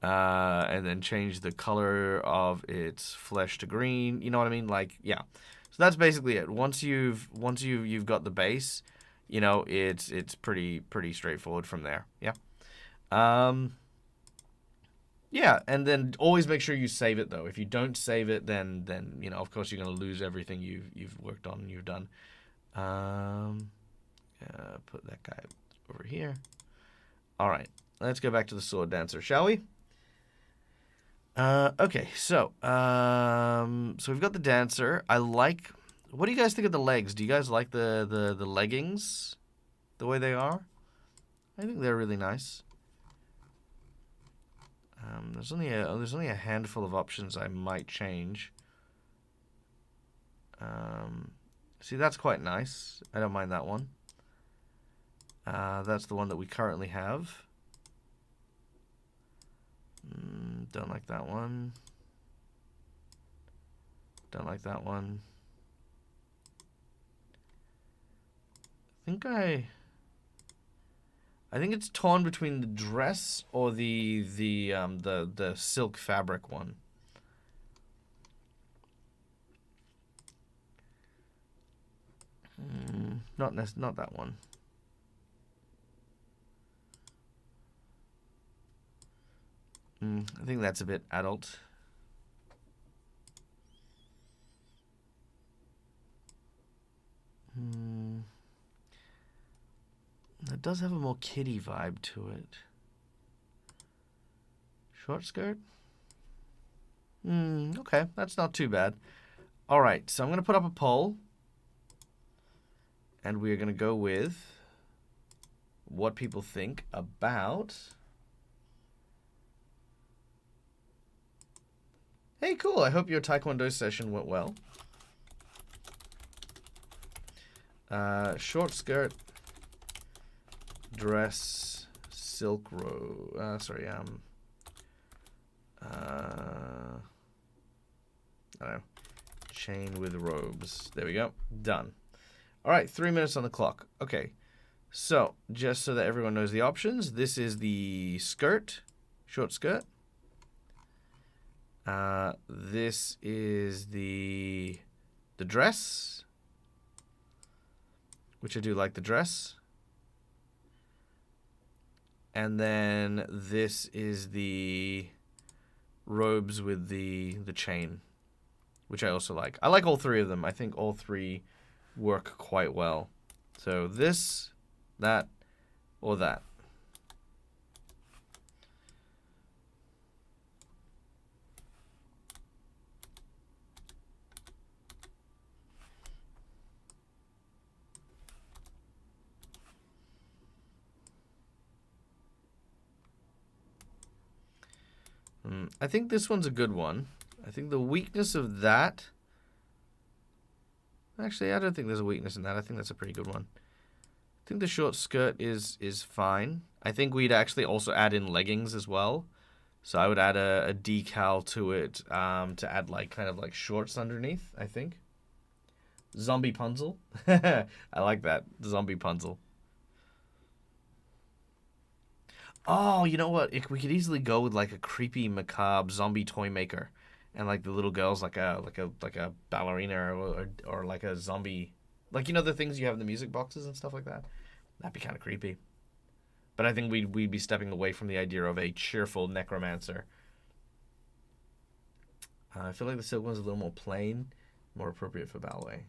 and then change the color of its flesh to green. You know what I mean? Like, yeah. So that's basically it. Once you've got the base, you know, it's pretty straightforward from there. Yeah. Yeah, and then always make sure you save it though. If you don't save it, then you know, of course, you're gonna lose everything you've worked on and you've done. Put that guy over here. All right, let's go back to the sword dancer, shall we? Okay, so we've got the dancer. I like. What do you guys think of the legs? Do you guys like the leggings, the way they are? I think they're really nice. There's only a handful of options I might change. See, that's quite nice. I don't mind that one. That's the one that we currently have. Don't like that one. Don't like that one. I think it's torn between the dress or the silk fabric one. Not that one. I think that's a bit adult. That does have a more kiddie vibe to it. Short skirt? Okay, that's not too bad. All right, so I'm going to put up a poll. And we're going to go with what people think about... Hey, cool. I hope your Taekwondo session went well. Short skirt, dress, silk robe. I don't know. Chain with robes. There we go. Done. All right, 3 minutes on the clock. Okay. So, just so that everyone knows the options, this is the skirt, short skirt. This is the dress, which I do like the dress. And then this is the robes with the chain, which I also like. I like all three of them. I think all three work quite well. So this, that, or that. I think this one's a good one. I think the weakness of that Actually, I don't think there's a weakness in that. I think that's a pretty good one. I think the short skirt is fine. I think we'd actually also add in leggings as well. So I would add a decal to it to add like kind of like shorts underneath, I think. Zombie Punzel. I like that. Zombie Punzel. Oh, you know what? We could easily go with like a creepy, macabre zombie toy maker, and like the little girl's like a ballerina or like a zombie, like you know the things you have in the music boxes and stuff like that. That'd be kind of creepy. But I think we'd be stepping away from the idea of a cheerful necromancer. I feel like the silk one's a little more plain, more appropriate for ballet.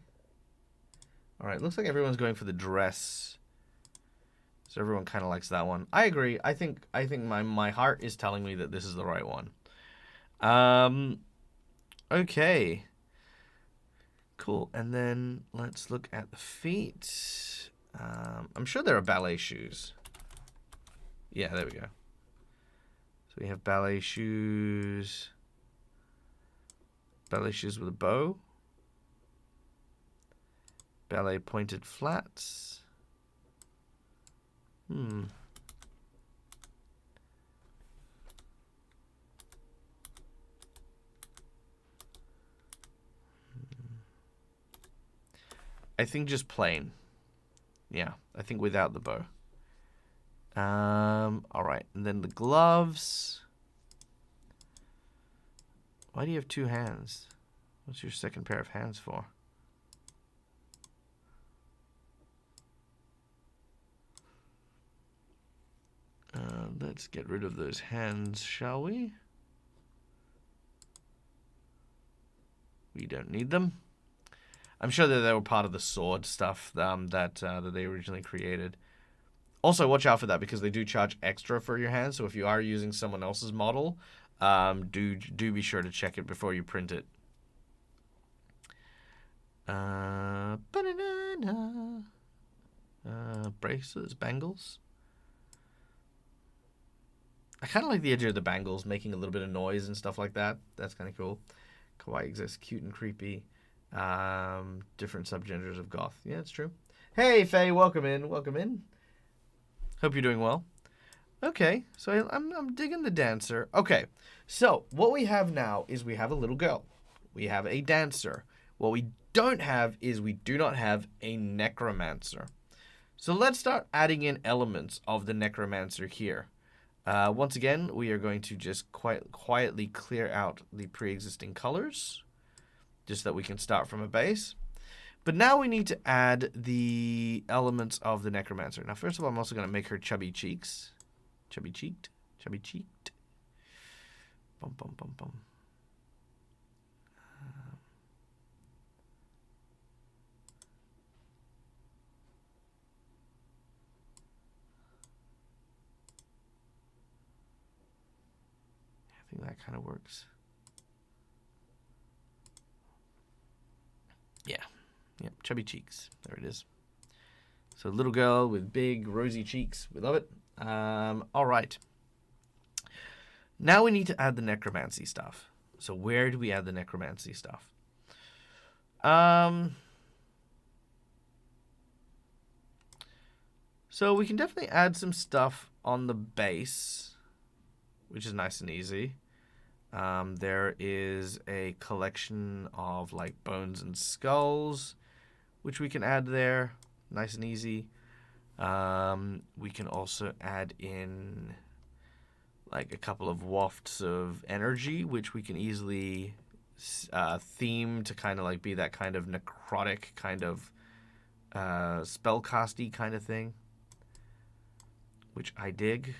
All right, looks like everyone's going for the dress. So everyone kind of likes that one. I agree. I think my heart is telling me that this is the right one. Okay. Cool. And then let's look at the feet. I'm sure there are ballet shoes. Yeah, there we go. So we have ballet shoes. Ballet shoes with a bow. Ballet pointed flats. I think just plain. Yeah, I think without the bow. All right, and then the gloves. Why do you have two hands? What's your second pair of hands for? Let's get rid of those hands, shall we? We don't need them. I'm sure that they were part of the sword stuff that they originally created. Also, watch out for that because they do charge extra for your hands. So if you are using someone else's model, do be sure to check it before you print it. Bracelets, bangles. I kind of like the idea of the bangles making a little bit of noise and stuff like that. That's kind of cool. Kawaii exists, cute and creepy. Different subgenders of goth. Yeah, it's true. Hey, Faye, welcome in. Welcome in. Hope you're doing well. Okay, so I'm digging the dancer. Okay, so what we have now is we have a little girl. We have a dancer. What we don't have is we do not have a necromancer. So let's start adding in elements of the necromancer here. Once again, we are going to just quietly clear out the pre-existing colors, just so that we can start from a base. But now we need to add the elements of the necromancer. Now, first of all, I'm also going to make her chubby cheeks. Chubby cheeked. Chubby cheeked. Bum, bum, bum, bum. I think that kind of works. Yeah. Yep, chubby cheeks. There it is. So little girl with big rosy cheeks. We love it. All right. Now we need to add the necromancy stuff. So where do we add the necromancy stuff? So we can definitely add some stuff on the base, which is nice and easy. There is a collection of like bones and skulls, which we can add there, nice and easy. We can also add in like a couple of wafts of energy, which we can easily theme to kind of like be that kind of necrotic kind of spellcasty kind of thing, which I dig.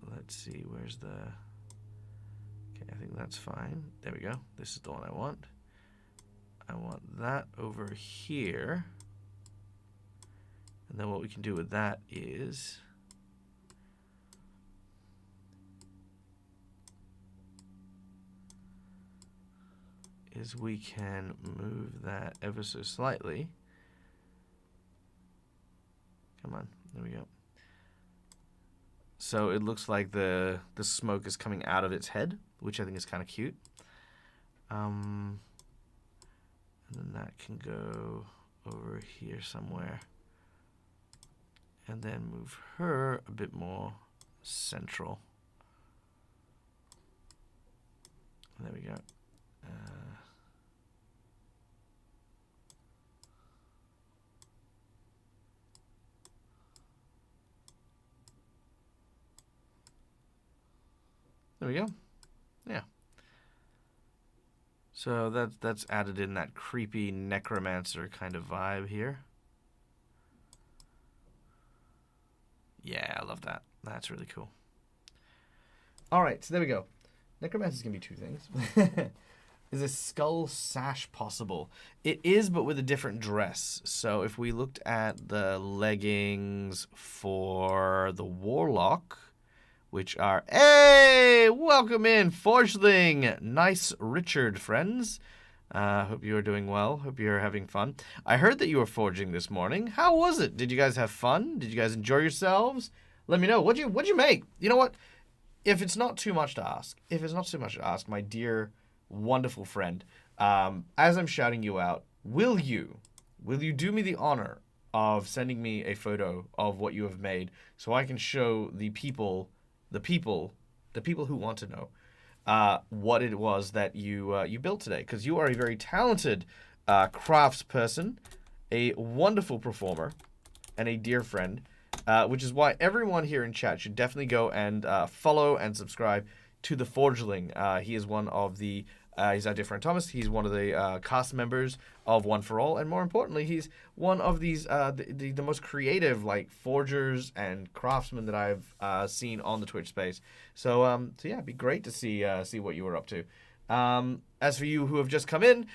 Let's see, where's the... Okay, I think that's fine. There we go. This is the one I want. I want that over here. And then what we can do with that is... we can move that ever so slightly. Come on, there we go. So it looks like the smoke is coming out of its head, which I think is kind of cute. And then that can go over here somewhere. And then move her a bit more central. There we go. There we go. Yeah. So that's added in that creepy necromancer kind of vibe here. Yeah, I love that. That's really cool. All right, so there we go. Necromancer's going to be two things. Is a skull sash possible? It is, but with a different dress. So if we looked at the leggings for the Warlock, which are... Hey! Welcome in, Forgeling! Nice Richard, friends. Hope you are doing well. Hope you're having fun. I heard that you were forging this morning. How was it? Did you guys have fun? Did you guys enjoy yourselves? Let me know. What'd you make? You know what? If it's not too much to ask, my dear, wonderful friend, as I'm shouting you out, will you do me the honor of sending me a photo of what you have made so I can show the people who want to know what it was that you built today? Because you are a very talented craftsperson, a wonderful performer, and a dear friend. Which is why everyone here in chat should definitely go and follow and subscribe to the Forgeling. He is one of the, he's our dear friend Thomas. He's one of the cast members of One for All, and more importantly, he's one of these the most creative like forgers and craftsmen that I've seen on the Twitch space. So yeah, it'd be great to see what you were up to. As for you who have just come in,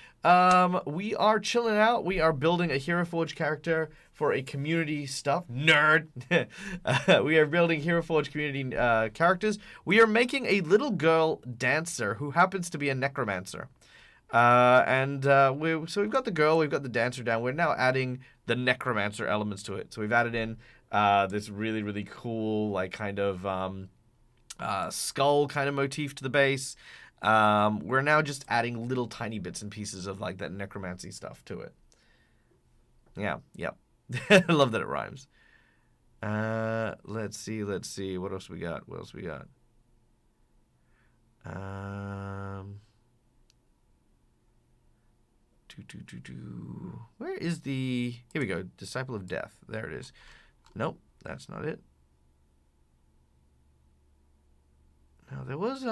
we are chilling out. We are building a HeroForge character for a community stuff. Nerd! We are building HeroForge community characters. We are making a little girl dancer who happens to be a necromancer. So we've got the girl, we've got the dancer down. We're now adding the necromancer elements to it. So we've added in this really, really cool, like, kind of skull kind of motif to the base. We're now just adding little tiny bits and pieces of like that necromancy stuff to it. Yeah, yep. I love that it rhymes. Let's see. What else we got? Where is the... Here we go. Disciple of Death. There it is. Nope, that's not it. No, there was,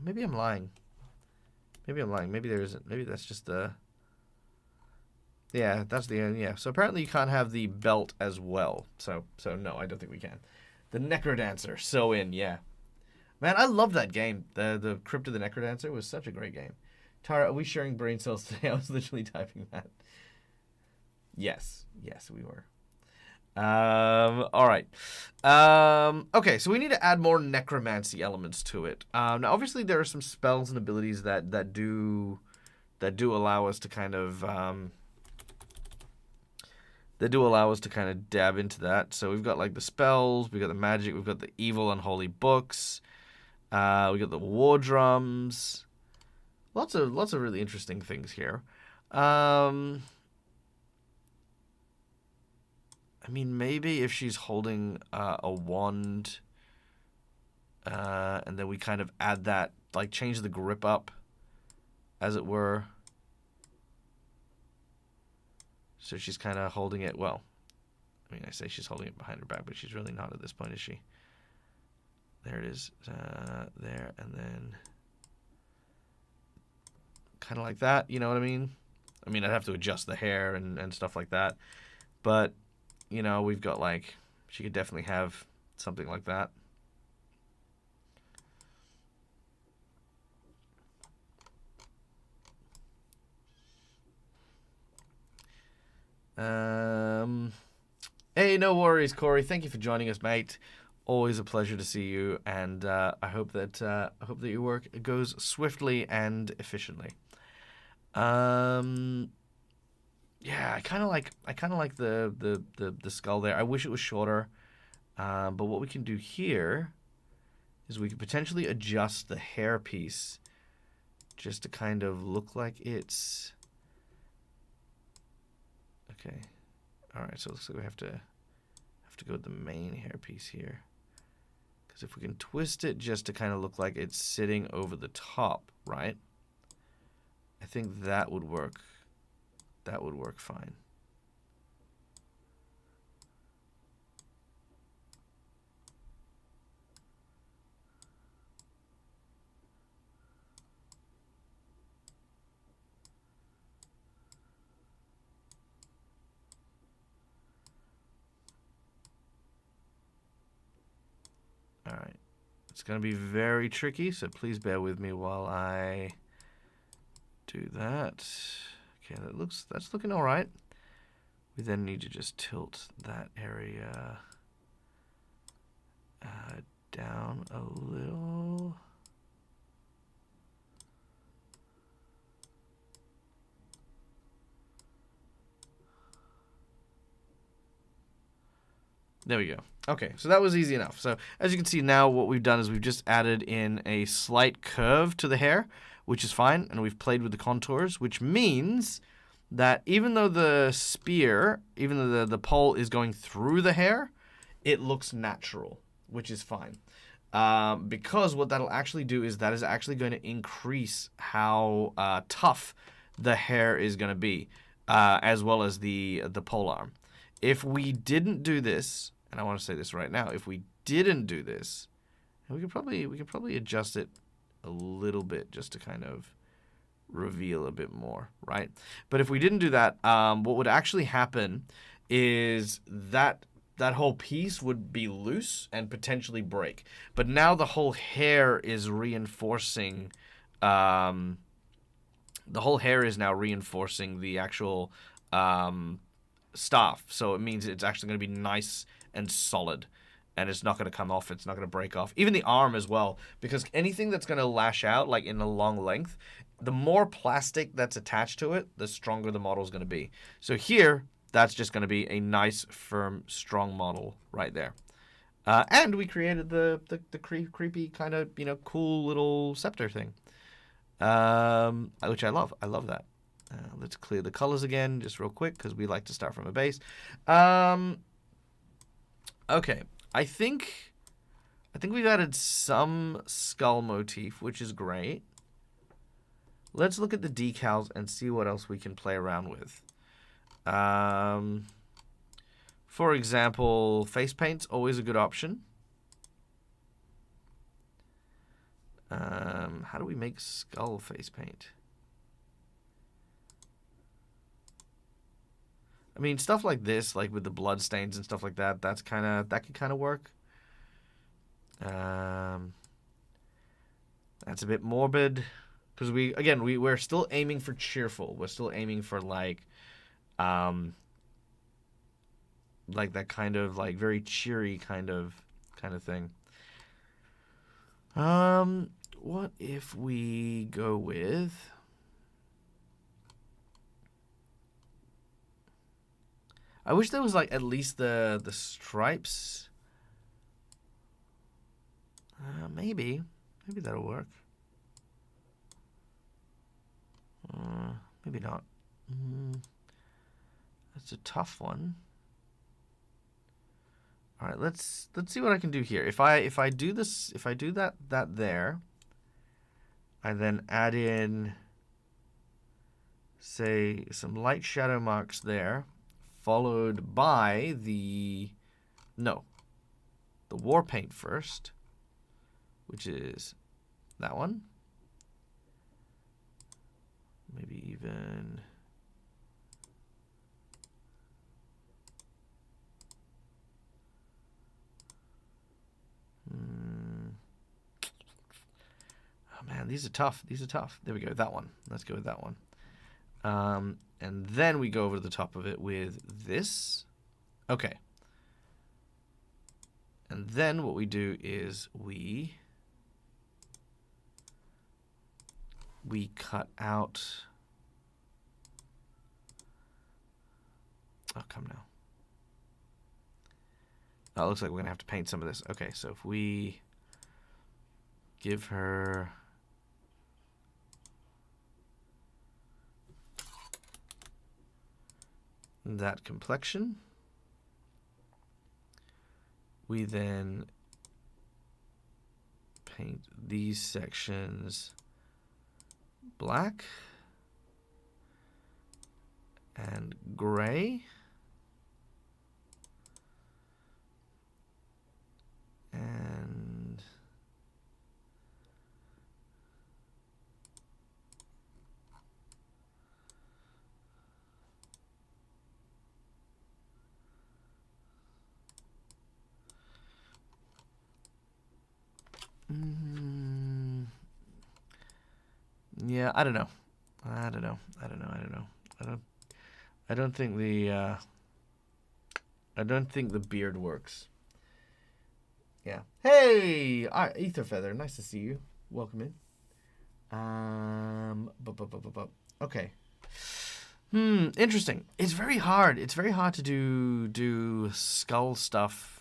maybe I'm lying. Maybe there isn't. Maybe that's just the... Yeah, that's the end. Yeah, so apparently you can't have the belt as well. So no, I don't think we can. The Necrodancer. So in, yeah. Man, I love that game. The Crypt of the Necrodancer was such a great game. Tara, are we sharing brain cells today? I was literally typing that. Yes, we were. All right. Okay, so we need to add more necromancy elements to it. Now, obviously, there are some spells and abilities that do allow us to kind of dab into that. So we've got like the spells, we've got the magic, we've got the evil unholy books, we got the war drums. Lots of really interesting things here. I mean, maybe if she's holding a wand, and then we kind of add that, like change the grip up, as it were. So she's kind of holding it, well, I mean, I say she's holding it behind her back, but she's really not at this point, is she? There it is, there, and then kind of like that, you know what I mean? I mean, I'd have to adjust the hair and stuff like that, but... You know, we've got, like, she could definitely have something like that. Hey, no worries, Corey. Thank you for joining us, mate. Always a pleasure to see you, and I hope that your work goes swiftly and efficiently. Yeah, I kind of like the skull there. I wish it was shorter, but what we can do here is we could potentially adjust the hair piece just to kind of look like it's... Okay. Alright, so it looks like we have to go with the main hairpiece here. Because if we can twist it just to kind of look like it's sitting over the top, right? I think that would work. That would work fine. Alright, it's going to be very tricky, so please bear with me while I do that. Okay, that's looking alright. We then need to just tilt that area down a little. There we go. Okay, so that was easy enough. So as you can see now, what we've done is we've just added in a slight curve to the hair, which is fine, and we've played with the contours, which means that even though the spear, even though the pole is going through the hair, it looks natural, which is fine. Because what that'll actually do is that is actually going to increase how tough the hair is going to be, as well as the pole arm. If we didn't do this, and I want to say this right now, if we didn't do this, we could probably adjust it a little bit just to kind of reveal a bit more, right? But if we didn't do that, what would actually happen is that whole piece would be loose and potentially break. But now the whole hair is reinforcing. The whole hair is now reinforcing the actual staff, so it means it's actually going to be nice and solid, and it's not going to come off, it's not going to break off. Even the arm as well, because anything that's going to lash out, like in a long length, the more plastic that's attached to it, the stronger the model is going to be. So here, that's just going to be a nice, firm, strong model right there. And we created the creepy kind of, you know, cool little scepter thing, which I love. I love that. Let's clear the colors again, just real quick, because we like to start from a base. Okay, I think we've added some skull motif, which is great. Let's look at the decals and see what else we can play around with. For example, face paint's always a good option. How do we make skull face paint? I mean, stuff like this, like with the blood stains and stuff like that, that could kind of work. That's a bit morbid, because we're still aiming for cheerful. We're still aiming for like that kind of like very cheery kind of thing. What if we go with... I wish there was like at least the stripes. Maybe that'll work. Maybe not. That's a tough one. All right, let's see what I can do here. If I do this, if I do that there, I then add in, say, some light shadow marks there, followed by the war paint first, which is that one. Maybe even oh man, these are tough. There we go, that one. Let's go with that one. And then we go over to the top of it with this. Okay. And then what we do is we cut out... Oh, come now. Oh, it looks like we're going to have to paint some of this. Okay, so if we give her that complexion. We then paint these sections black and gray. And yeah, I don't know. I don't think the beard works. Yeah. Hey, Etherfeather, nice to see you. Welcome in. Okay. Interesting. It's very hard. It's very hard to do skull stuff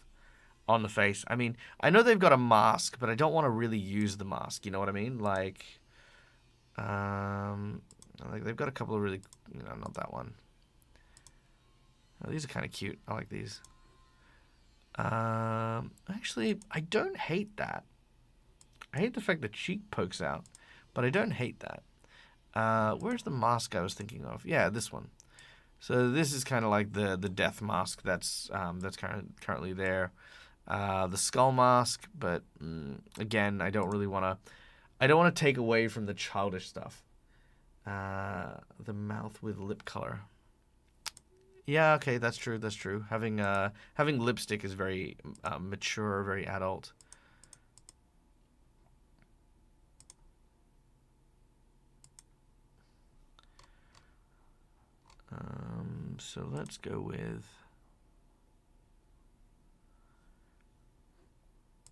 on the face. I mean, I know they've got a mask, but I don't want to really use the mask. You know what I mean? Like they've got a couple of really, not that one. Oh, these are kind of cute. I like these. Actually, I don't hate that. I hate the fact the cheek pokes out, but I don't hate that. Where's the mask I was thinking of? Yeah, this one. So this is kind of like the death mask that's currently there. The skull mask, but again, I don't want to take away from the childish stuff. The mouth with lip color. Yeah, okay, that's true. That's true. Having lipstick is very mature, very adult. So let's go with.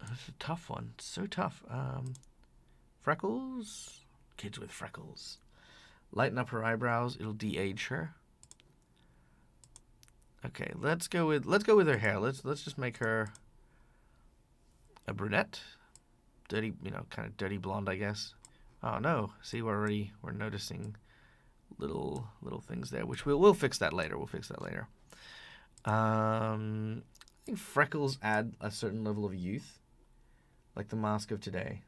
This is a tough one. It's so tough. Freckles. Kids with freckles. Lighten up her eyebrows. It'll de-age her. Okay, let's go with her hair. Let's just make her a brunette. Dirty, kind of dirty blonde, I guess. Oh no. See, we're noticing little things there, which we'll fix that later. I think freckles add a certain level of youth, like the mask of today.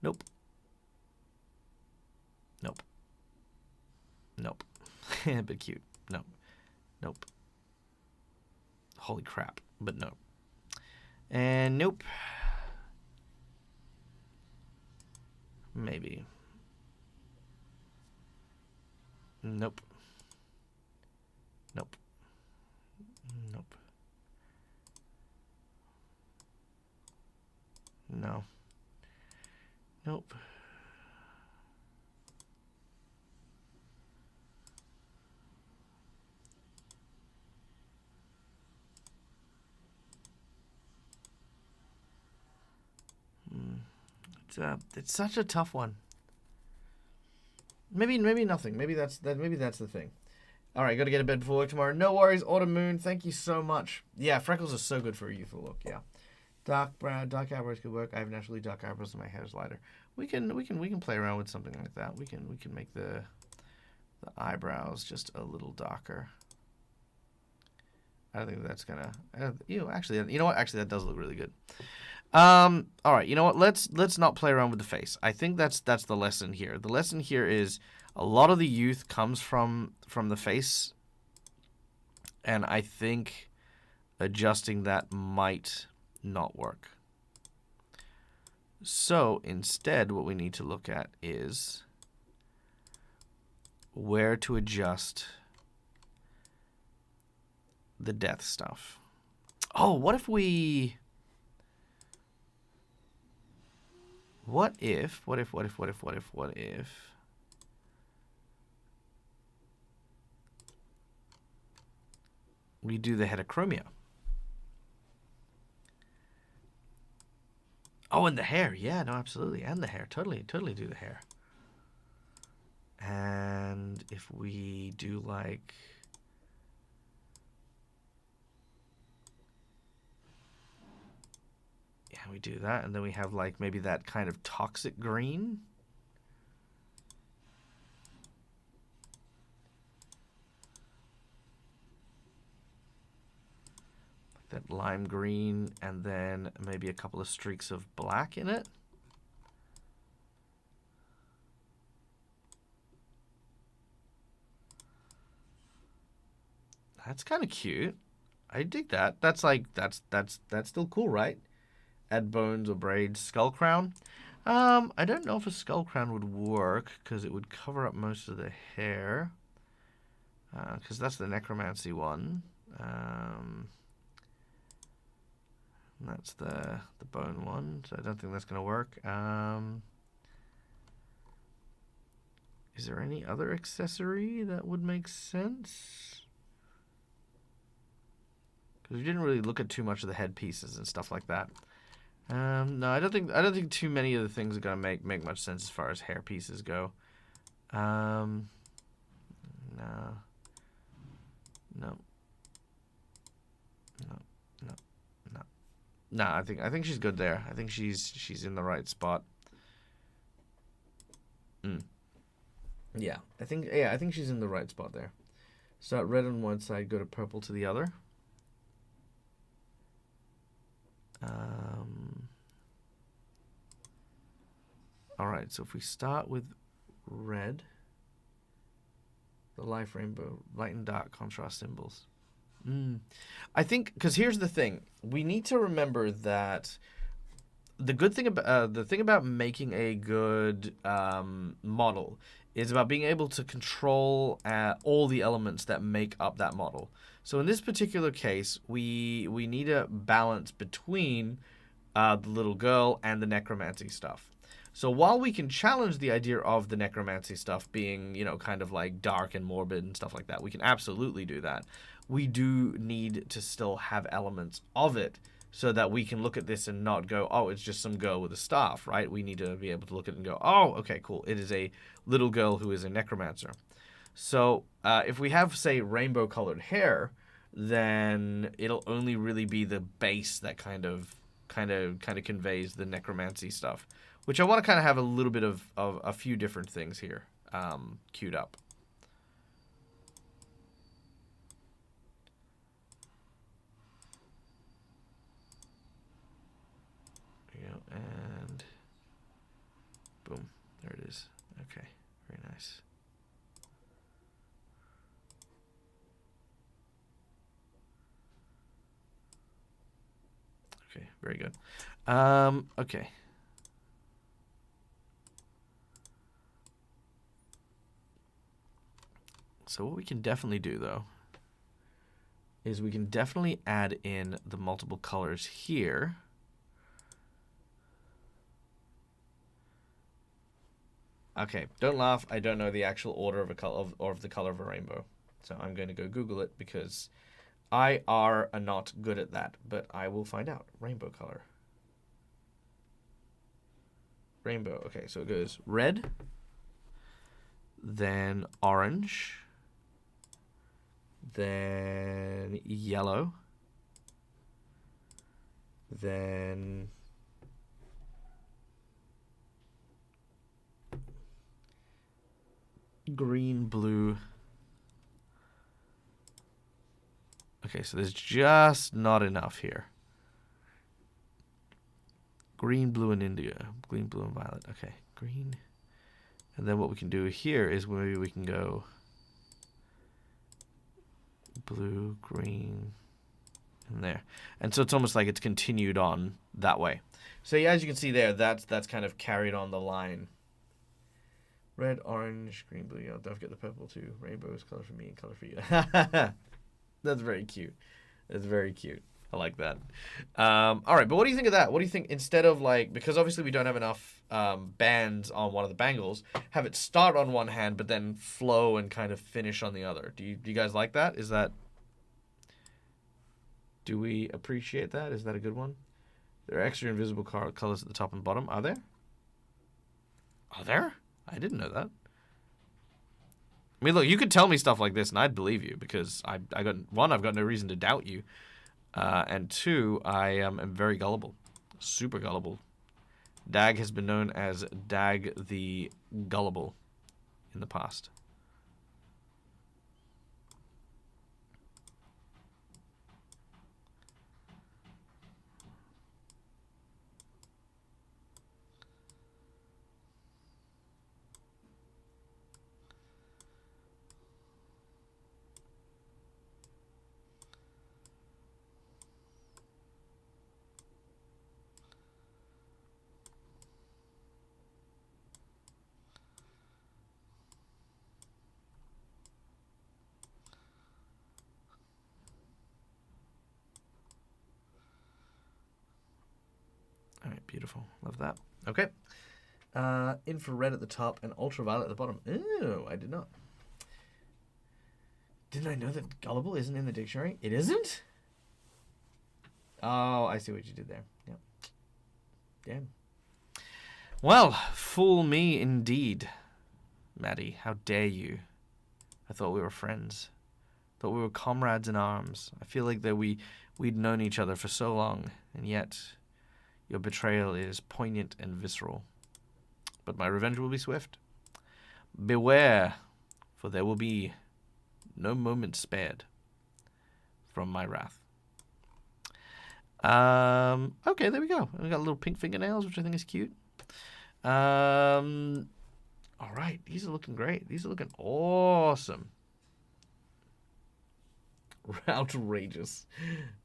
Nope. Nope. A bit cute. Nope. Holy crap. But no. And nope. Maybe. Nope. No. Nope. It's such a tough one. Maybe nothing. Maybe that's the thing. All right, got to get to bed before work tomorrow. No worries, Autumn Moon. Thank you so much. Yeah, freckles are so good for a youthful look. Yeah, dark eyebrows could work. I have naturally dark eyebrows and my hair is lighter. We can play around with something like that. We can make the eyebrows just a little darker. I think that's gonna. Actually, you know what? Actually, that does look really good. All right, you know what? Let's not play around with the face. I think that's the lesson here. The lesson here is a lot of the youth comes from the face, and I think adjusting that might not work. So instead, what we need to look at is where to adjust the death stuff. Oh, what if we do the heterochromia. Oh, and the hair. Yeah, no, absolutely. And the hair. Totally do the hair. And if we do like... Yeah, we do that. And then we have like maybe that kind of toxic green. That lime green, and then maybe a couple of streaks of black in it. That's kind of cute. I dig that. That's like that's still cool, right? Add bones or braids, skull crown. I don't know if a skull crown would work because it would cover up most of the hair. Because that's the necromancy one. That's the bone one, so I don't think that's going to work. Is there any other accessory that would make sense? Because we didn't really look at too much of the headpieces and stuff like that. No, I don't think too many of the things are going to make much sense as far as hair pieces go. No. No, I think she's good there. I think she's in the right spot. Yeah, I think she's in the right spot there. Start red on one side, go to purple to the other. All right, so if we start with red, the life rainbow, light and dark contrast symbols. I think, because here's the thing, we need to remember that the thing about making a good model is about being able to control all the elements that make up that model. So in this particular case, we need a balance between the little girl and the necromancy stuff. So while we can challenge the idea of the necromancy stuff being, you know, kind of like dark and morbid and stuff like that, we can absolutely do that. We do need to still have elements of it so that we can look at this and not go, oh, it's just some girl with a staff, right? We need to be able to look at it and go, oh, okay, cool. It is a little girl who is a necromancer. So if we have, say, rainbow-colored hair, then it'll only really be the base that kind of conveys the necromancy stuff, which I want to kind of have a little bit of a few different things here queued up. And boom, there it is. Okay, very nice. Okay, very good. Okay. So what we can definitely do, though, is we can definitely add in the multiple colors here. Okay, don't laugh. I don't know the actual order of a color of the color of a rainbow, so I'm going to go Google it because I are not good at that. But I will find out. Rainbow color. Rainbow. Okay, so it goes red, then orange, then yellow, then green, blue. Okay, so there's just not enough here. Green, blue, and indigo. Green, blue, and violet. Okay, green. And then what we can do here is maybe we can go blue, green, and there. And so it's almost like it's continued on that way. So yeah, as you can see there, that's kind of carried on the line. Red, orange, green, blue, yellow. Don't forget the purple too. Rainbow is color for me and color for you. That's very cute. That's very cute. I like that. All right, but what do you think of that? What do you think, instead of like, because obviously we don't have enough bands on one of the bangles, have it start on one hand but then flow and kind of finish on the other? Do you guys like that? Is that Do we appreciate that? Is that a good one? There are extra invisible colors at the top and bottom. Are there? Are there? I didn't know that. I mean, look, you could tell me stuff like this and I'd believe you because I've got no reason to doubt you. And two, I am very gullible. Super gullible. Dag has been known as Dag the Gullible in the past. All right, beautiful. Love that. Okay. Infrared at the top and ultraviolet at the bottom. Ooh, I did not. Didn't I know that gullible isn't in the dictionary? It isn't? Oh, I see what you did there. Yep. Damn. Well, fool me indeed. Maddie, how dare you? I thought we were friends. Thought we were comrades in arms. I feel like that we'd known each other for so long, and yet your betrayal is poignant and visceral. But my revenge will be swift. Beware, for there will be no moment spared from my wrath. Okay, there we go. We got little pink fingernails, which I think is cute. All right, these are looking great. These are looking awesome. Outrageous.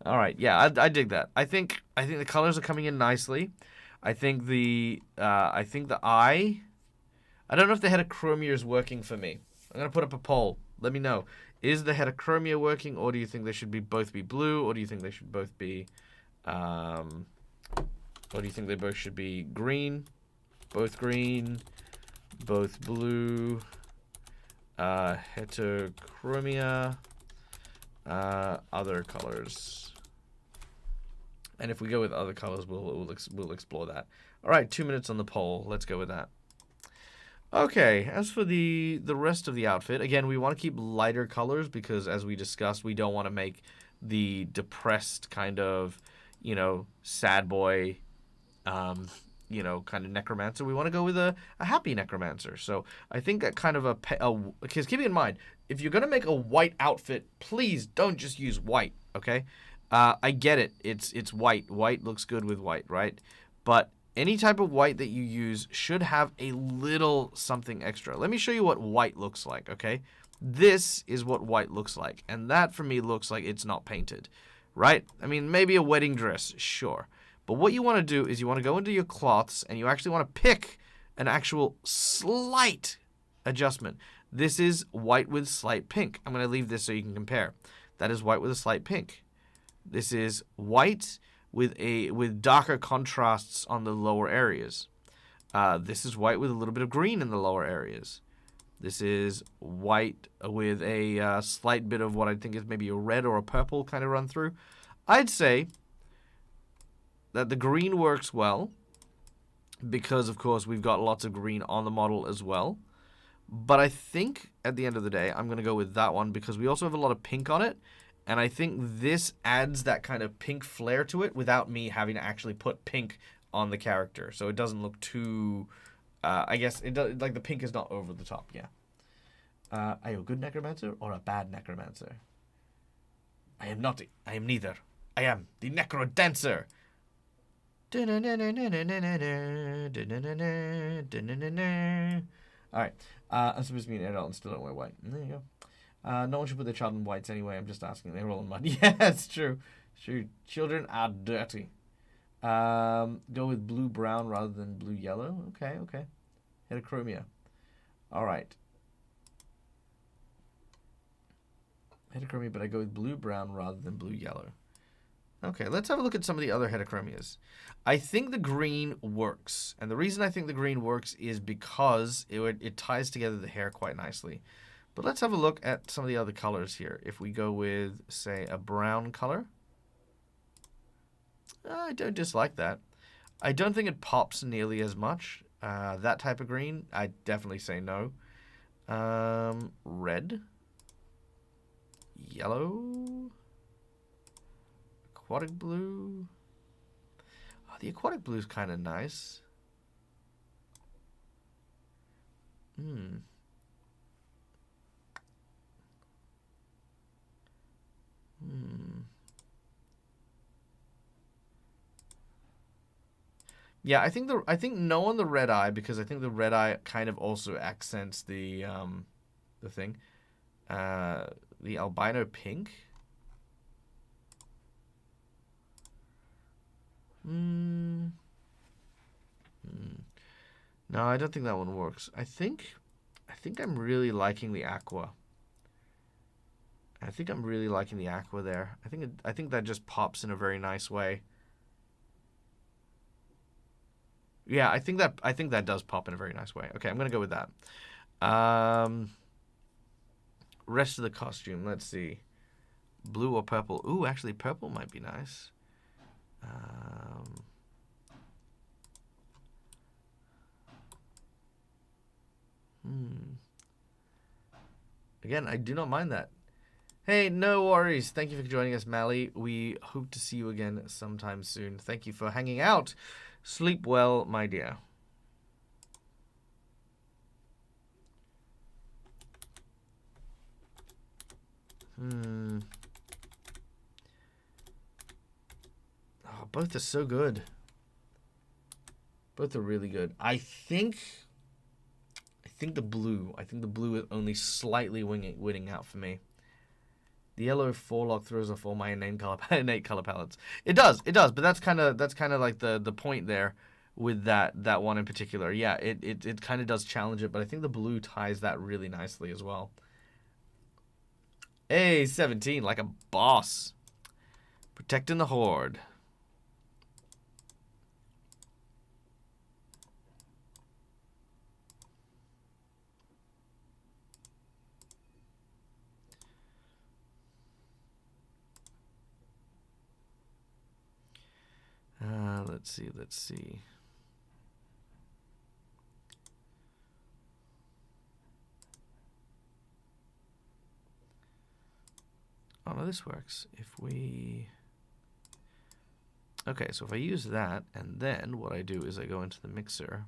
All right, yeah, I dig that. I think the colors are coming in nicely. I think the eye. I don't know if the heterochromia is working for me. I'm gonna put up a poll. Let me know. Is the heterochromia working, or do you think they should both be blue, or do you think they should both be, or do you think they both should be green, both blue, heterochromia, other colors. And if we go with other colors, we'll explore that. All right, 2 minutes on the poll. Let's go with that. Okay, as for the rest of the outfit, again, we want to keep lighter colors because, as we discussed, we don't want to make the depressed kind of, sad boy, kind of necromancer. We want to go with a happy necromancer. So I think that kind of because keep in mind, if you're going to make a white outfit, please don't just use white, okay? I get it. It's white. White looks good with white, right? But any type of white that you use should have a little something extra. Let me show you what white looks like, okay? This is what white looks like. And that, for me, looks like it's not painted, right? I mean, maybe a wedding dress, sure. But what you want to do is you want to go into your cloths and you actually want to pick an actual slight adjustment. This is white with slight pink. I'm going to leave this so you can compare. That is white with a slight pink. This is white with darker contrasts on the lower areas. This is white with a little bit of green in the lower areas. This is white with a slight bit of what I think is maybe a red or a purple kind of run through. I'd say that the green works well because, of course, we've got lots of green on the model as well. But I think at the end of the day, I'm going to go with that one because we also have a lot of pink on it. And I think this adds that kind of pink flair to it without me having to actually put pink on the character. So it doesn't look too, I guess, it does, like the pink is not over the top, yeah. Are you a good necromancer or a bad necromancer? I am not, I am neither. I am the necrodancer. Alright, I'm supposed to be an adult and still don't wear white. There you go. No one should put their child in whites anyway. I'm just asking. They're all in mud. Yeah, it's true. It's true. Children are dirty. Go with blue-brown rather than blue-yellow. Okay, okay. Heterochromia. All right. Heterochromia, but I go with blue-brown rather than blue-yellow. Okay, let's have a look at some of the other heterochromias. I think the green works. And the reason I think the green works is because it ties together the hair quite nicely. But let's have a look at some of the other colors here. If we go with, say, a brown color. I don't dislike that. I don't think it pops nearly as much. That type of green, I definitely say no. Red. Yellow. Aquatic blue. Oh, the aquatic blue is kind of nice. Hmm. Yeah, I think no on the red eye, because I think the red eye kind of also accents the thing. The albino pink. No, I don't think that one works. I think I'm really liking the aqua. I think I'm really liking the aqua there. I think that just pops in a very nice way. Yeah, I think that does pop in a very nice way. Okay, I'm gonna go with that. Rest of the costume. Let's see. Blue or purple? Ooh, actually, purple might be nice. Again, I do not mind that. Hey, no worries. Thank you for joining us, Mally. We hope to see you again sometime soon. Thank you for hanging out. Sleep well, my dear. Oh, both are so good. Both are really good. I think the blue. I think the blue is only slightly winning out for me. The yellow forelock throws off all my innate color palettes. It does, but that's kind of like the point there with that one in particular. Yeah, it kind of does challenge it, but I think the blue ties that really nicely as well. Hey, 17, like a boss. Protecting the horde. Let's see. Oh, no, this works. If we... Okay, so if I use that, and then what I do is I go into the mixer,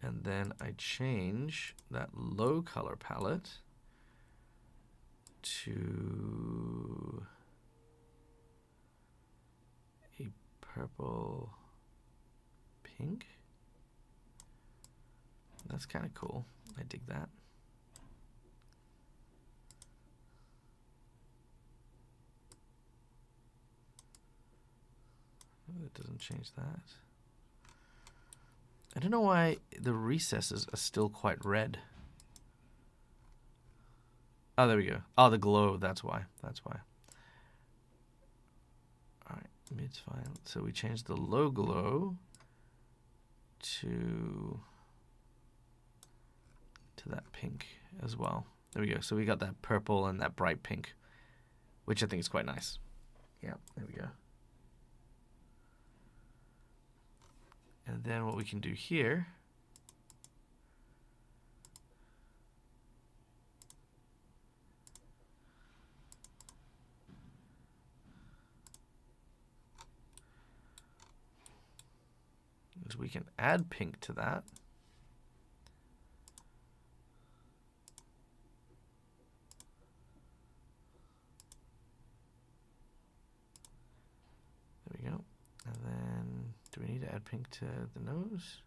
and then I change that low color palette to a purple pink. That's kind of cool. I dig that. Oh, it doesn't change that. I don't know why the recesses are still quite red. Oh, there we go. Oh, the glow. That's why. That's why. All right, mid's fine. So we changed the low glow to that pink as well. There we go. So we got that purple and that bright pink, which I think is quite nice. Yeah, there we go. And then what we can do here is we can add pink to that. There we go. And then do we need to add pink to the nose?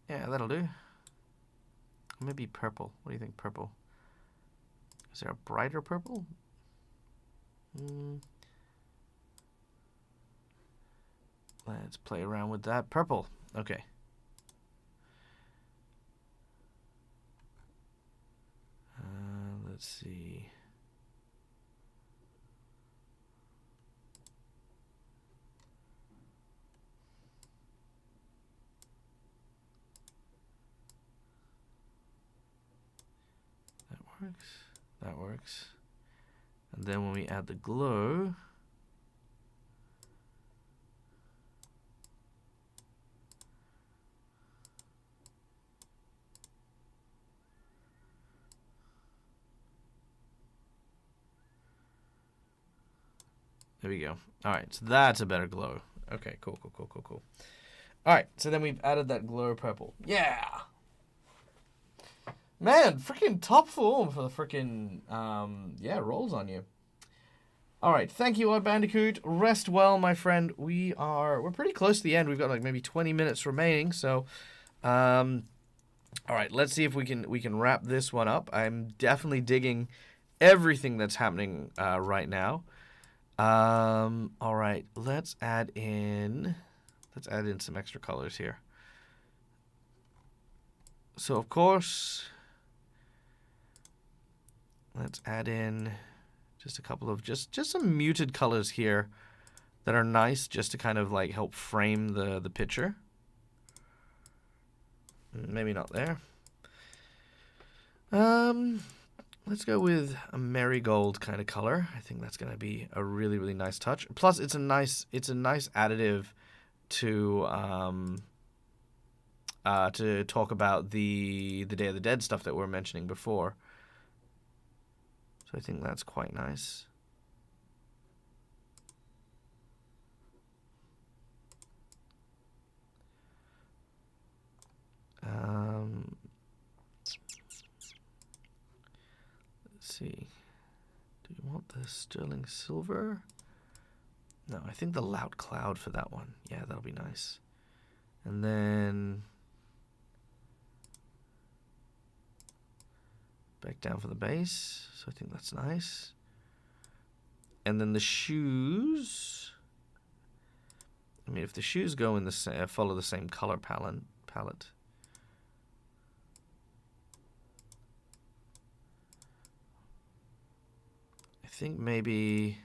Yeah, that'll do. Maybe purple. What do you think, purple? Is there a brighter purple? Let's play around with that. Purple. Okay. Let's see. works. That works. And then when we add the glow, there we go. All right, so that's a better glow. Okay, cool. All right, so then we've added that glow purple. Yeah. Man, freaking top form for the freaking, yeah, rolls on you. All right, thank you, Odd Bandicoot. Rest well, my friend. We're pretty close to the end. We've got like maybe 20 minutes remaining, so, all right, let's see if we can wrap this one up. I'm definitely digging everything that's happening right now. All right, let's add in some extra colors here. So of course, let's add in just a couple of just some muted colors here that are nice, just to kind of like help frame the picture. Maybe not there. Let's go with a marigold kind of color. I think that's going to be a really, really nice touch. Plus, it's a nice additive to talk about the Day of the Dead stuff that we were mentioning before. So I think that's quite nice. Let's see. Do you want the sterling silver? No, I think the loud cloud for that one. Yeah, that'll be nice. And then back down for the base. So I think that's nice. And then the shoes. I mean, if the shoes go in the follow the same color palette. I think maybe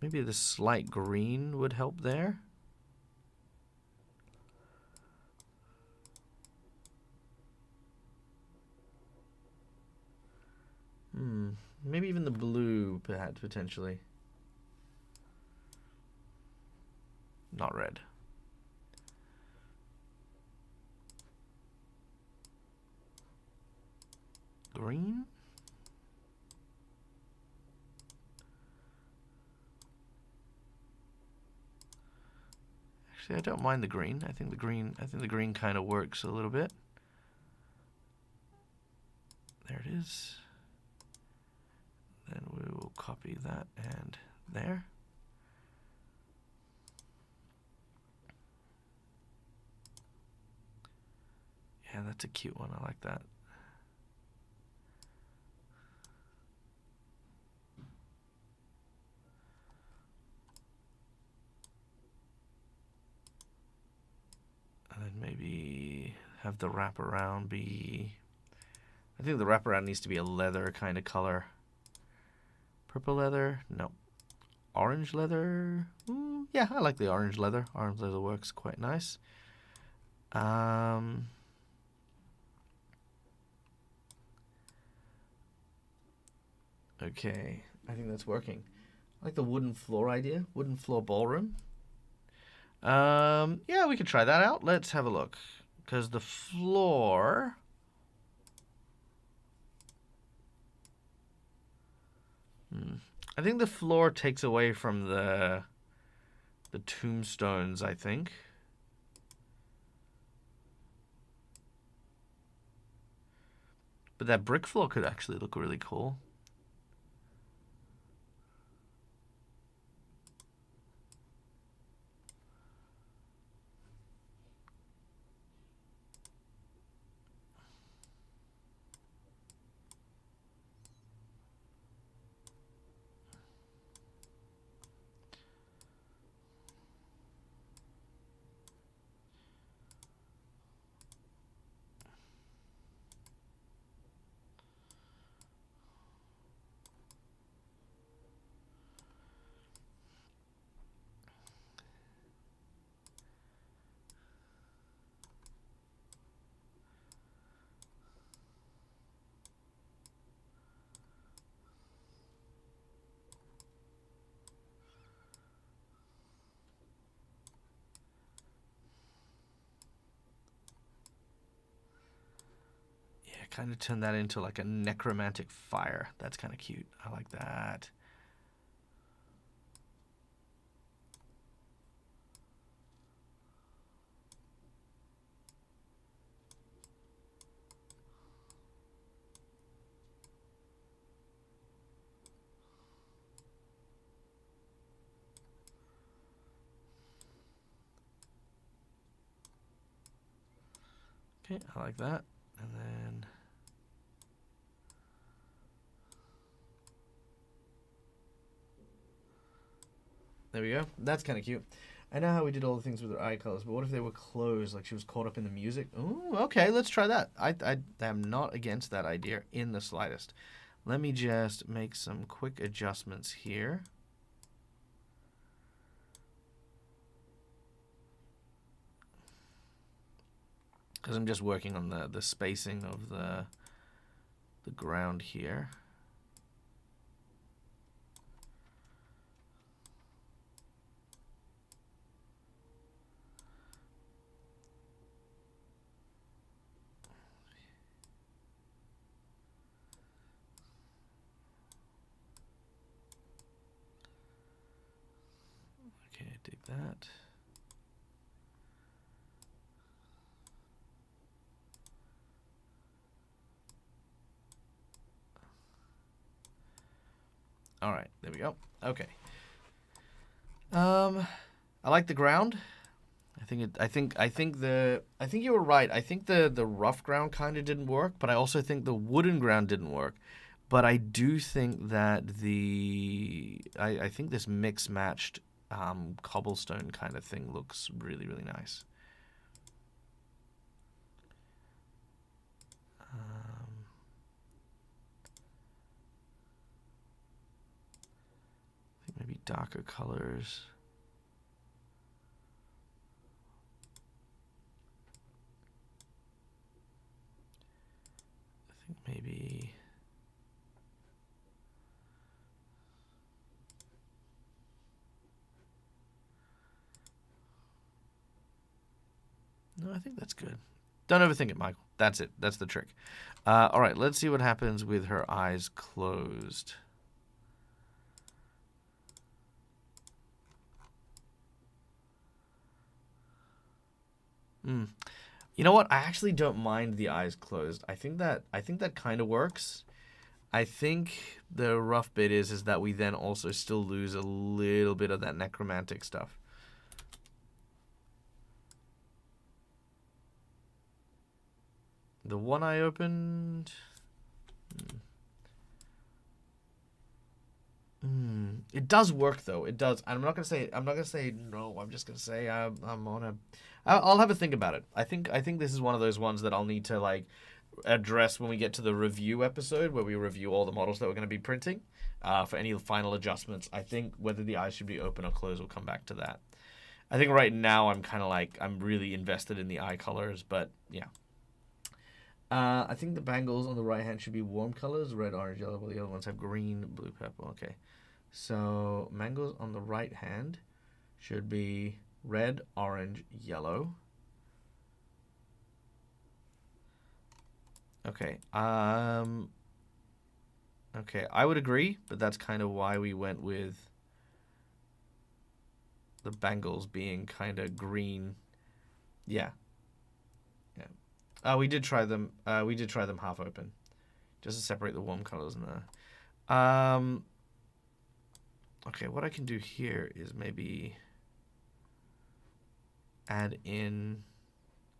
the slight green would help there. Maybe even the blue, perhaps, potentially. Not red. Green? Actually, I don't mind the green. I think the green kind of works a little bit. There it is. Then we will copy that and there. Yeah, that's a cute one. I like that. And then maybe have the wraparound be... I think the wraparound needs to be a leather kind of color. Purple leather? No. Orange leather? Yeah, I like the orange leather. Orange leather works quite nice. Okay, I think that's working. I like the wooden floor idea. Wooden floor ballroom. Yeah, we could try that out. Let's have a look. Because the floor... I think the floor takes away from the tombstones, I think. But that brick floor could actually look really cool. kind of turn that into like a necromantic fire. That's kind of cute. I like that. Okay, I like that. And then there we go. That's kind of cute. I know how we did all the things with her eye colors, but what if they were closed, like she was caught up in the music? Ooh, okay, let's try that. I am not against that idea in the slightest. Let me just make some quick adjustments here. Because I'm just working on the spacing of the ground here. Okay, I dig that. All right, there we go. Okay. I like the ground. I think you were right. I think the rough ground kind of didn't work, but I also think the wooden ground didn't work. But I do think that I think this mix matched cobblestone kind of thing looks really, really nice. I think maybe darker colors. I think maybe. No, I think that's good. Don't overthink it, Michael. That's it. That's the trick. All right, let's see what happens with her eyes closed. You know what? I actually don't mind the eyes closed. I think that kind of works. I think the rough bit is that we then also still lose a little bit of that necromantic stuff. The one I opened. It does work though. It does. I'm not gonna say no. I'm just gonna say I'll have a think about it. I think this is one of those ones that I'll need to like address when we get to the review episode where we review all the models that we're going to be printing for any final adjustments. I think whether the eyes should be open or closed, we'll come back to that. I think right now I'm kind of like I'm really invested in the eye colors, but yeah. I think the bangles on the right hand should be warm colors, red, orange, yellow, while the other ones have green, blue, purple. Okay. So bangles on the right hand should be red, orange, yellow. Okay. Okay, I would agree, but that's kind of why we went with the bangles being kind of green. Yeah. We did try them. We did try them half open, just to separate the warm colors in there. Okay, what I can do here is maybe add in.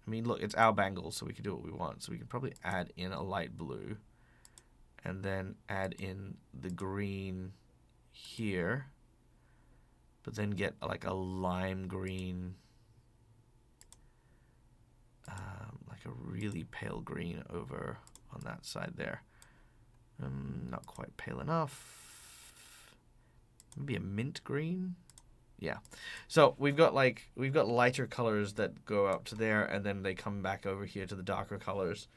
I mean, look, it's our bangles, so we can do what we want. So we can probably add in a light blue, and then add in the green here, but then get like a lime green. Like a really pale green over on that side there. Not quite pale enough. Maybe a mint green. Yeah. So we've got lighter colors that go up to there, and then they come back over here to the darker colors.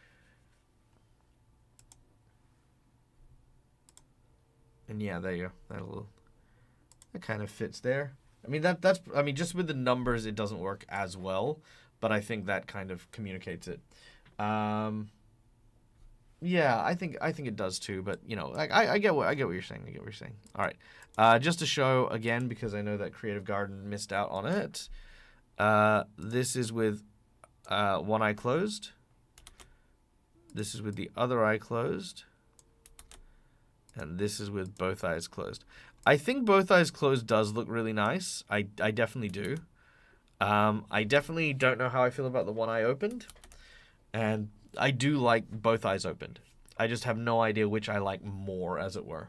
And yeah, there you go. That kind of fits there. I mean that's just with the numbers it doesn't work as well. But I think that kind of communicates it. Yeah, I think it does too, but you know, like I get what you're saying. I get what you're saying. All right, just to show again, because I know that Creative Garden missed out on it. This is with one eye closed. This is with the other eye closed, and this is with both eyes closed. I think both eyes closed does look really nice. I definitely do. I definitely don't know how I feel about the one eye opened, and I do like both eyes opened. I just have no idea which I like more, as it were.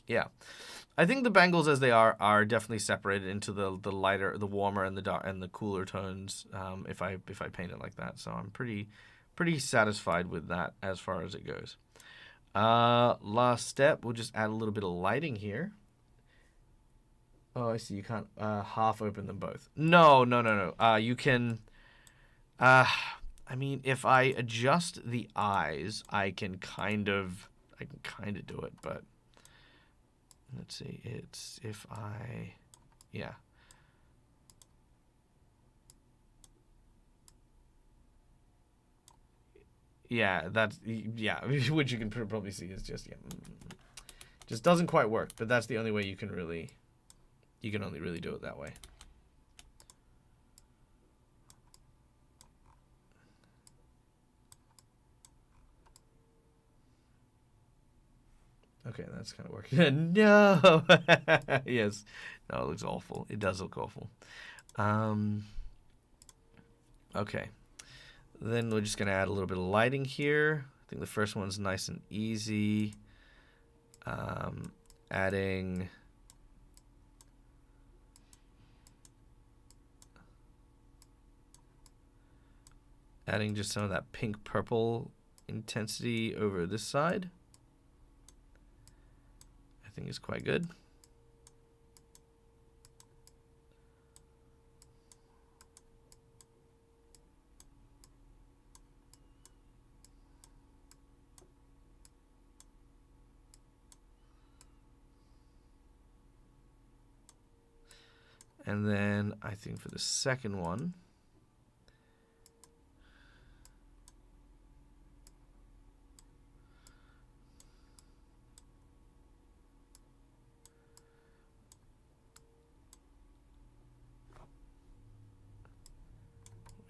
Yeah. I think the bangles as they are definitely separated into the lighter, the warmer, and the dark and the cooler tones. If I paint it like that, so I'm pretty satisfied with that as far as it goes. Last step, we'll just add a little bit of lighting here. Oh, I see. You can't half open them both. No. You can. I mean, if I adjust the eyes, I can kind of do it, but let's see. It's if I, yeah. Yeah, that's, yeah, which you can probably see is just, yeah, just doesn't quite work, but that's the only way you can really, you can only really do it that way. Okay, that's kind of working. No! Yes. No, it looks awful. It does look awful. Okay. Then we're just going to add a little bit of lighting here. I think the first one's nice and easy. Adding just some of that pink purple intensity over this side. I think is quite good. And then I think for the second one,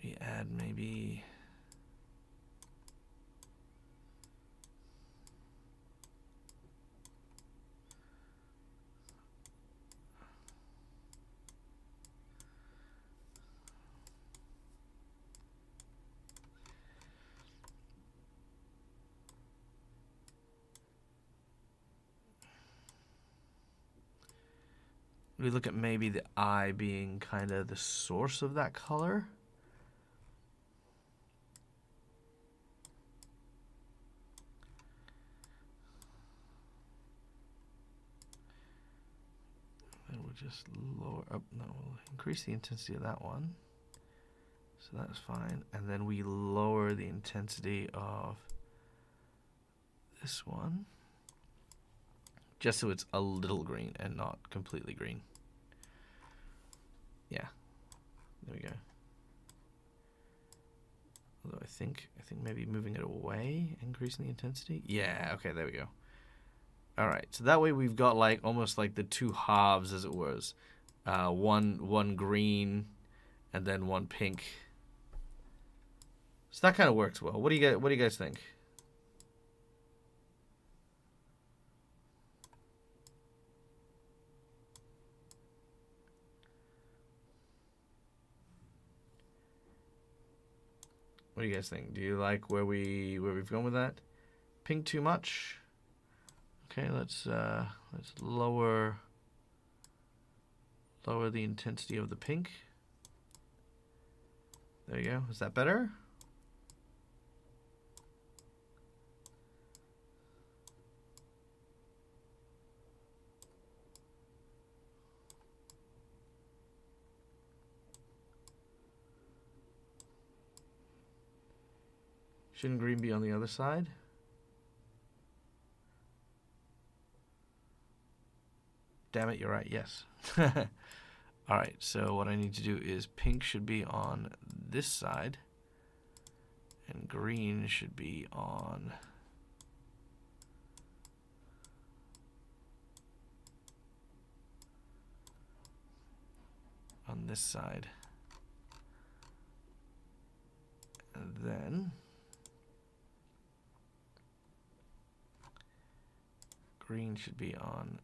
we add maybe we look at maybe the eye being kind of the source of that color. Then we'll just lower up, no, we'll increase the intensity of that one. So that's fine. And then we lower the intensity of this one, just so it's a little green and not completely green. Yeah, there we go. Although I think maybe moving it away, increasing the intensity. Yeah, okay, there we go. All right, so that way we've got like almost like the two halves, as it was, one green, and then one pink. So that kind of works well. What do you guys think? What do you guys think? Do you like where we've gone with that? Pink too much? Okay, let's lower the intensity of the pink. There you go. Is that better? Shouldn't green be on the other side? Damn it, you're right, yes. Alright, so what I need to do is pink should be on this side. And green should be on this side. And then green should be on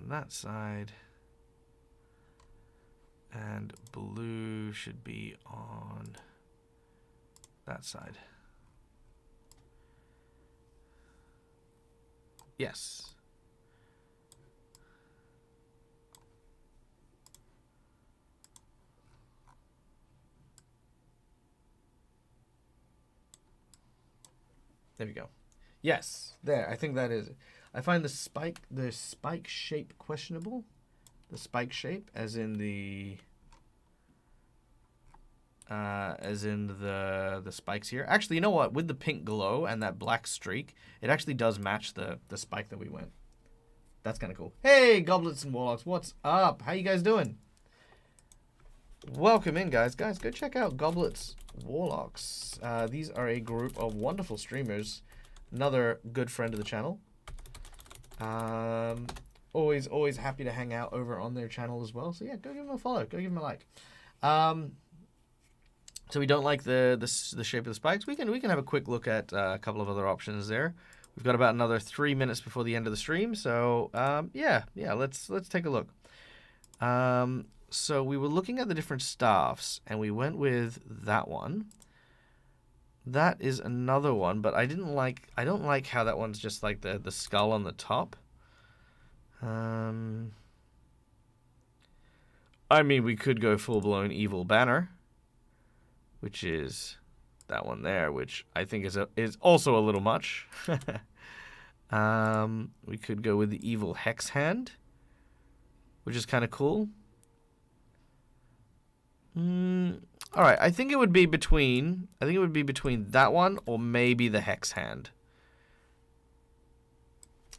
that side. And blue should be on that side. Yes. There we go. Yes, there. I think that is. I find the spike shape questionable. The spike shape, as in the spikes here. Actually, you know what? With the pink glow and that black streak, it actually does match the spike that we went. That's kind of cool. Hey, goblets and warlocks, what's up? How you guys doing? Welcome in, guys. Guys, go check out Goblets Warlocks. These are a group of wonderful streamers. Another good friend of the channel. Always happy to hang out over on their channel as well. So yeah, go give them a follow. Go give them a like. So we don't like the shape of the spikes. We can have a quick look at a couple of other options there. We've got about another 3 minutes before the end of the stream. So yeah, let's take a look. So we were looking at the different staffs, and we went with that one. That is another one, but I don't like how that one's just like the skull on the top. I mean, we could go full-blown evil banner, which is that one there, which I think is also a little much. We could go with the evil hex hand, which is kind of cool. All right, I think it would be between that one or maybe the hex hand.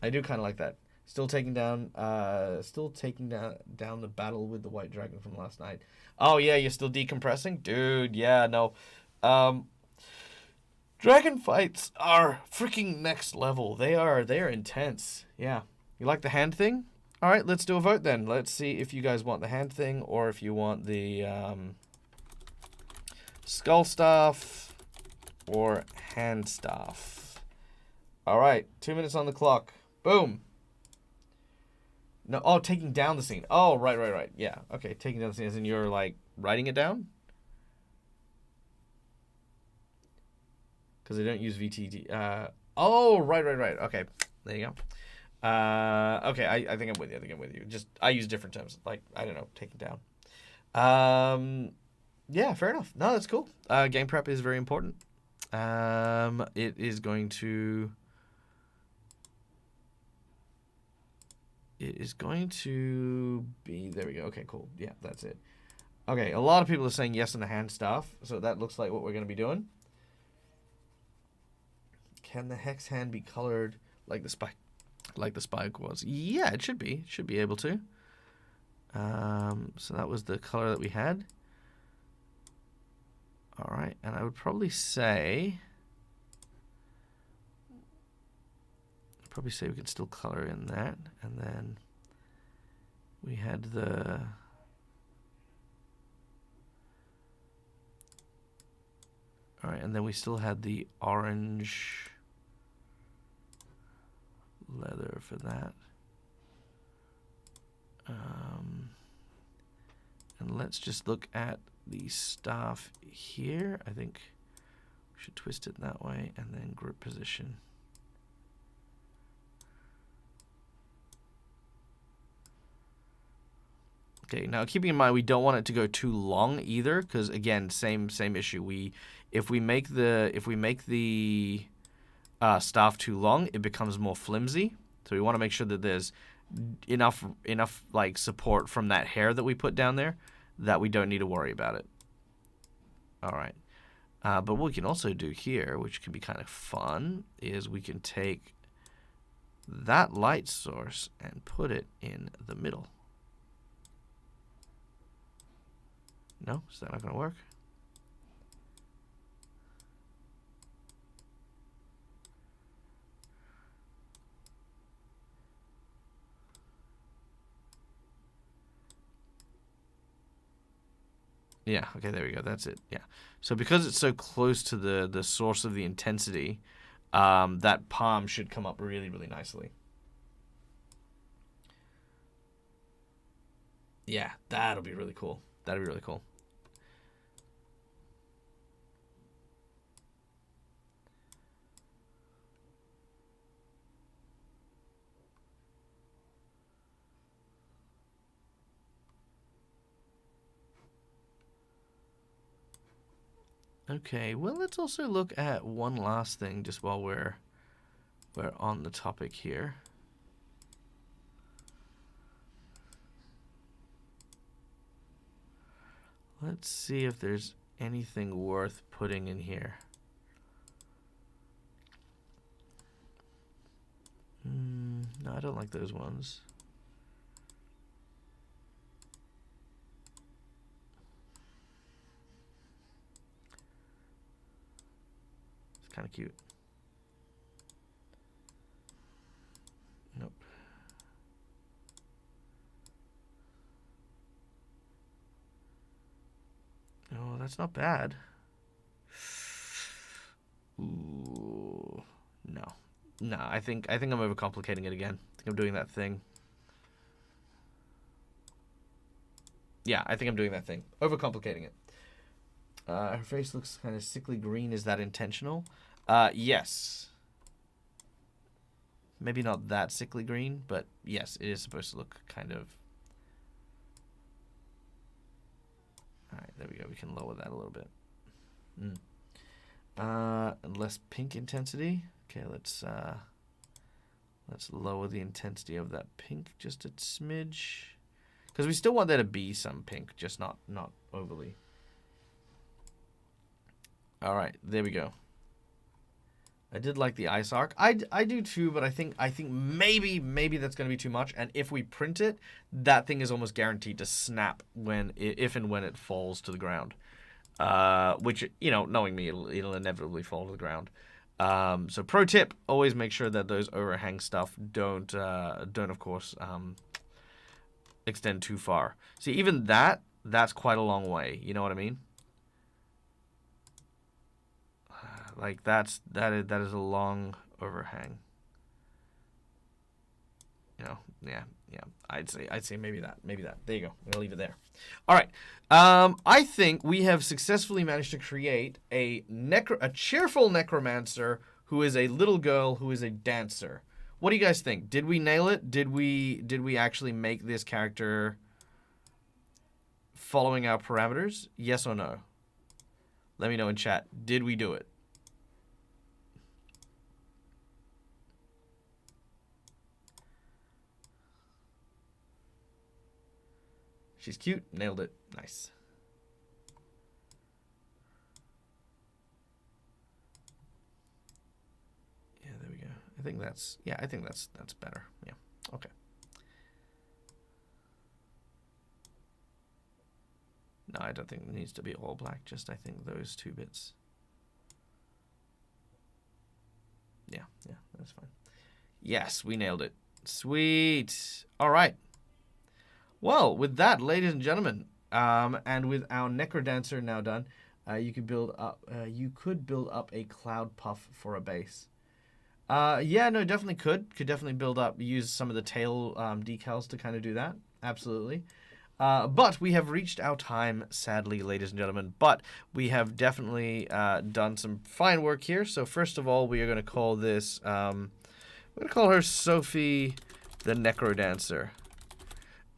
I do kind of like that. Still taking down the battle with the white dragon from last night. Oh yeah, you're still decompressing, dude. Yeah, no. Dragon fights are freaking next level. They are intense. Yeah. You like the hand thing? All right, let's do a vote then. Let's see if you guys want the hand thing or if you want the skull staff or hand staff. All right, 2 minutes on the clock. Boom. No, oh, taking down the scene. Oh, right. Yeah, okay, taking down the scene as in you're like writing it down? Because they don't use VTT. Oh, right. Okay, there you go. Okay, I think I'm with you. Just I use different terms, like I don't know, taking down. Yeah, fair enough. No, that's cool. Game prep is very important. It is going to be, there we go. Okay, cool. Yeah, that's it. Okay, a lot of people are saying yes on the hand staff, so that looks like what we're going to be doing. Can the hex hand be colored like the spike? Like the spike was? Yeah, it should be. Should be able to. So that was the color that we had. All right, and I would probably say we could still color in that, and then we had the all right, and then we still had the orange leather for that. And let's just look at the staff here. I think we should twist it that way, and then grip position. Okay, now keeping in mind we don't want it to go too long either, because again, same issue. If we make the staff too long, it becomes more flimsy. So we want to make sure that there's enough like support from that hair that we put down there that we don't need to worry about it. All right, but what we can also do here, which can be kind of fun, is we can take that light source and put it in the middle. No? Is that not going to work? Yeah, okay, there we go. That's it. Yeah. So because it's so close to the source of the intensity, that palm should come up really, really nicely. Yeah, that'll be really cool. That'll be really cool. Okay, well, let's also look at one last thing just while we're on the topic here. Let's see if there's anything worth putting in here. No, I don't like those ones. It's kind of cute. Nope. Oh, that's not bad. Ooh, no. No, I think I'm overcomplicating it again. I think I'm doing that thing. Yeah, I think I'm doing that thing. Overcomplicating it. Her face looks kind of sickly green. Is that intentional? Yes. Maybe not that sickly green, but yes, it is supposed to look kind of... Alright, there we go. We can lower that a little bit. And less pink intensity. Okay, let's lower the intensity of that pink just a smidge. Because we still want there to be some pink, just not overly. Alright, there we go. I did like the ice arc. I do too, but I think maybe that's going to be too much. And if we print it, that thing is almost guaranteed to snap if and when it falls to the ground. Which, you know, knowing me, it'll inevitably fall to the ground. So pro tip, always make sure that those overhang stuff don't of course extend too far. See, even that's quite a long way. You know what I mean? Like that is a long overhang. You know, yeah. I'd say maybe that. There you go. I'm gonna leave it there. All right. I think we have successfully managed to create a cheerful necromancer who is a little girl who is a dancer. What do you guys think? Did we nail it? Did we actually make this character following our parameters? Yes or no? Let me know in chat. Did we do it? She's cute. Nailed it. Nice. Yeah, there we go. I think that's better. Yeah. Okay. No, I don't think it needs to be all black. Just I think those two bits. Yeah, that's fine. Yes, we nailed it. Sweet. All right. Well, with that, ladies and gentlemen, and with our Necrodancer now done, you could build up a cloud puff for a base. Yeah, no, definitely could definitely build up, use some of the tail decals to kind of do that. Absolutely. But we have reached our time, sadly, ladies and gentlemen. But we have definitely done some fine work here. So first of all, we are going to call this, we're going to call her Sophie the Necrodancer.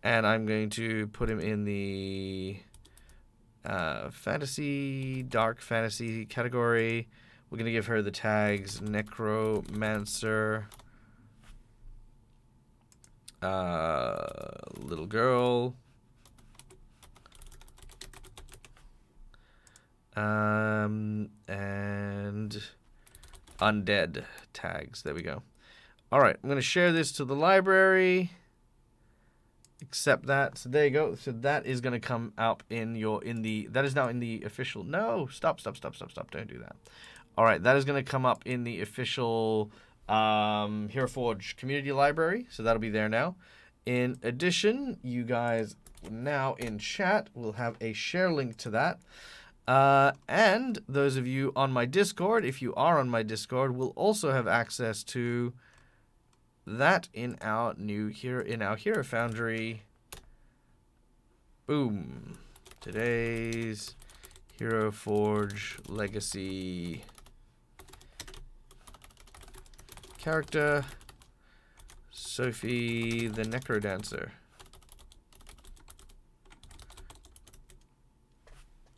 And I'm going to put him in the fantasy, dark fantasy category. We're going to give her the tags Necromancer, little girl, and undead tags. There we go. All right, I'm going to share this to the library. accept that. So there you go. So that is going to come up in your, that is now in the official, no, stop. Don't do that. All right, that is going to come up in the official HeroForge community library. So that'll be there now. In addition, you guys now in chat will have a share link to that. And those of you on my Discord, if you are on my Discord, will also have access to that in our Hero Foundry. Boom. Today's HeroForge Legacy character, Sophie the Necrodancer.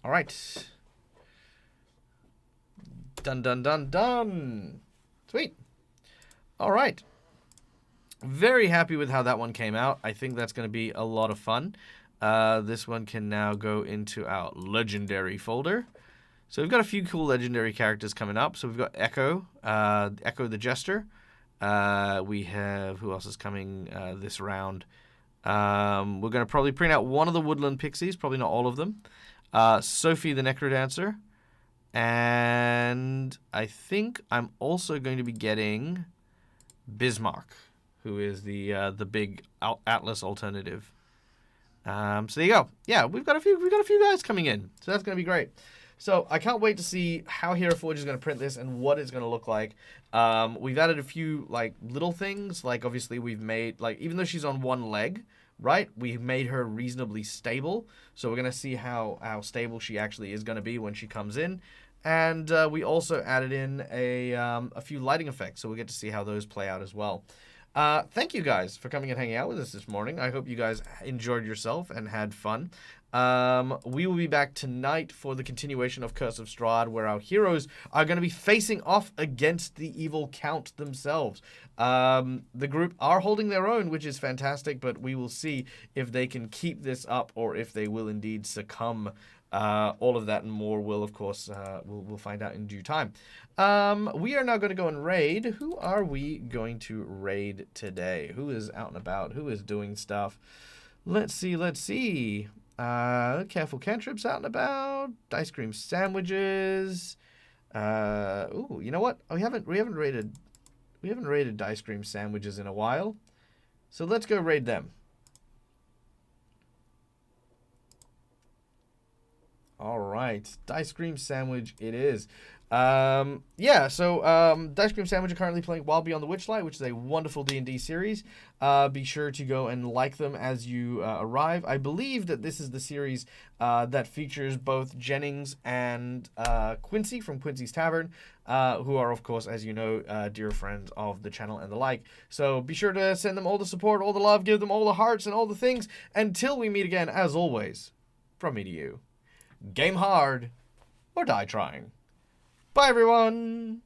All right. Done. Sweet. All right. Very happy with how that one came out. I think that's going to be a lot of fun. This one can now go into our legendary folder. So we've got a few cool legendary characters coming up. So we've got Echo, Echo the Jester. We have, who else is coming this round? We're going to probably print out one of the Woodland Pixies, probably not all of them. Sophie the Necrodancer. And I think I'm also going to be getting Bismarck, who is the big Atlas alternative. So there you go. Yeah, we've got a few guys coming in, so that's going to be great. So I can't wait to see how HeroForge is going to print this and what it's going to look like. We've added a few like little things, like obviously we've made, like, even though she's on one leg, right, we've made her reasonably stable. So we're going to see how stable she actually is going to be when she comes in. And we also added in a few lighting effects, so we'll get to see how those play out as well. Thank you guys for coming and hanging out with us this morning. I hope you guys enjoyed yourself and had fun. We will be back tonight for the continuation of Curse of Strahd, where our heroes are going to be facing off against the evil Count themselves. The group are holding their own, which is fantastic, but we will see if they can keep this up or if they will indeed succumb. All of that and more will, of course, we'll find out in due time. We are now going to go and raid. Who are we going to raid today? Who is out and about? Who is doing stuff? Let's see. Careful cantrips out and about. Ice cream sandwiches. Ooh, you know what? We haven't raided ice cream sandwiches in a while. So let's go raid them. All right, Dice Cream Sandwich it is. Yeah, so Dice Cream Sandwich are currently playing Wild Beyond the Witchlight, which is a wonderful D&D series. Be sure to go and like them as you arrive. I believe that this is the series that features both Jennings and Quincy from Quincy's Tavern, who are, of course, as you know, dear friends of the channel and the like. So be sure to send them all the support, all the love, give them all the hearts and all the things. Until we meet again, as always, from me to you. Game hard, or die trying. Bye, everyone!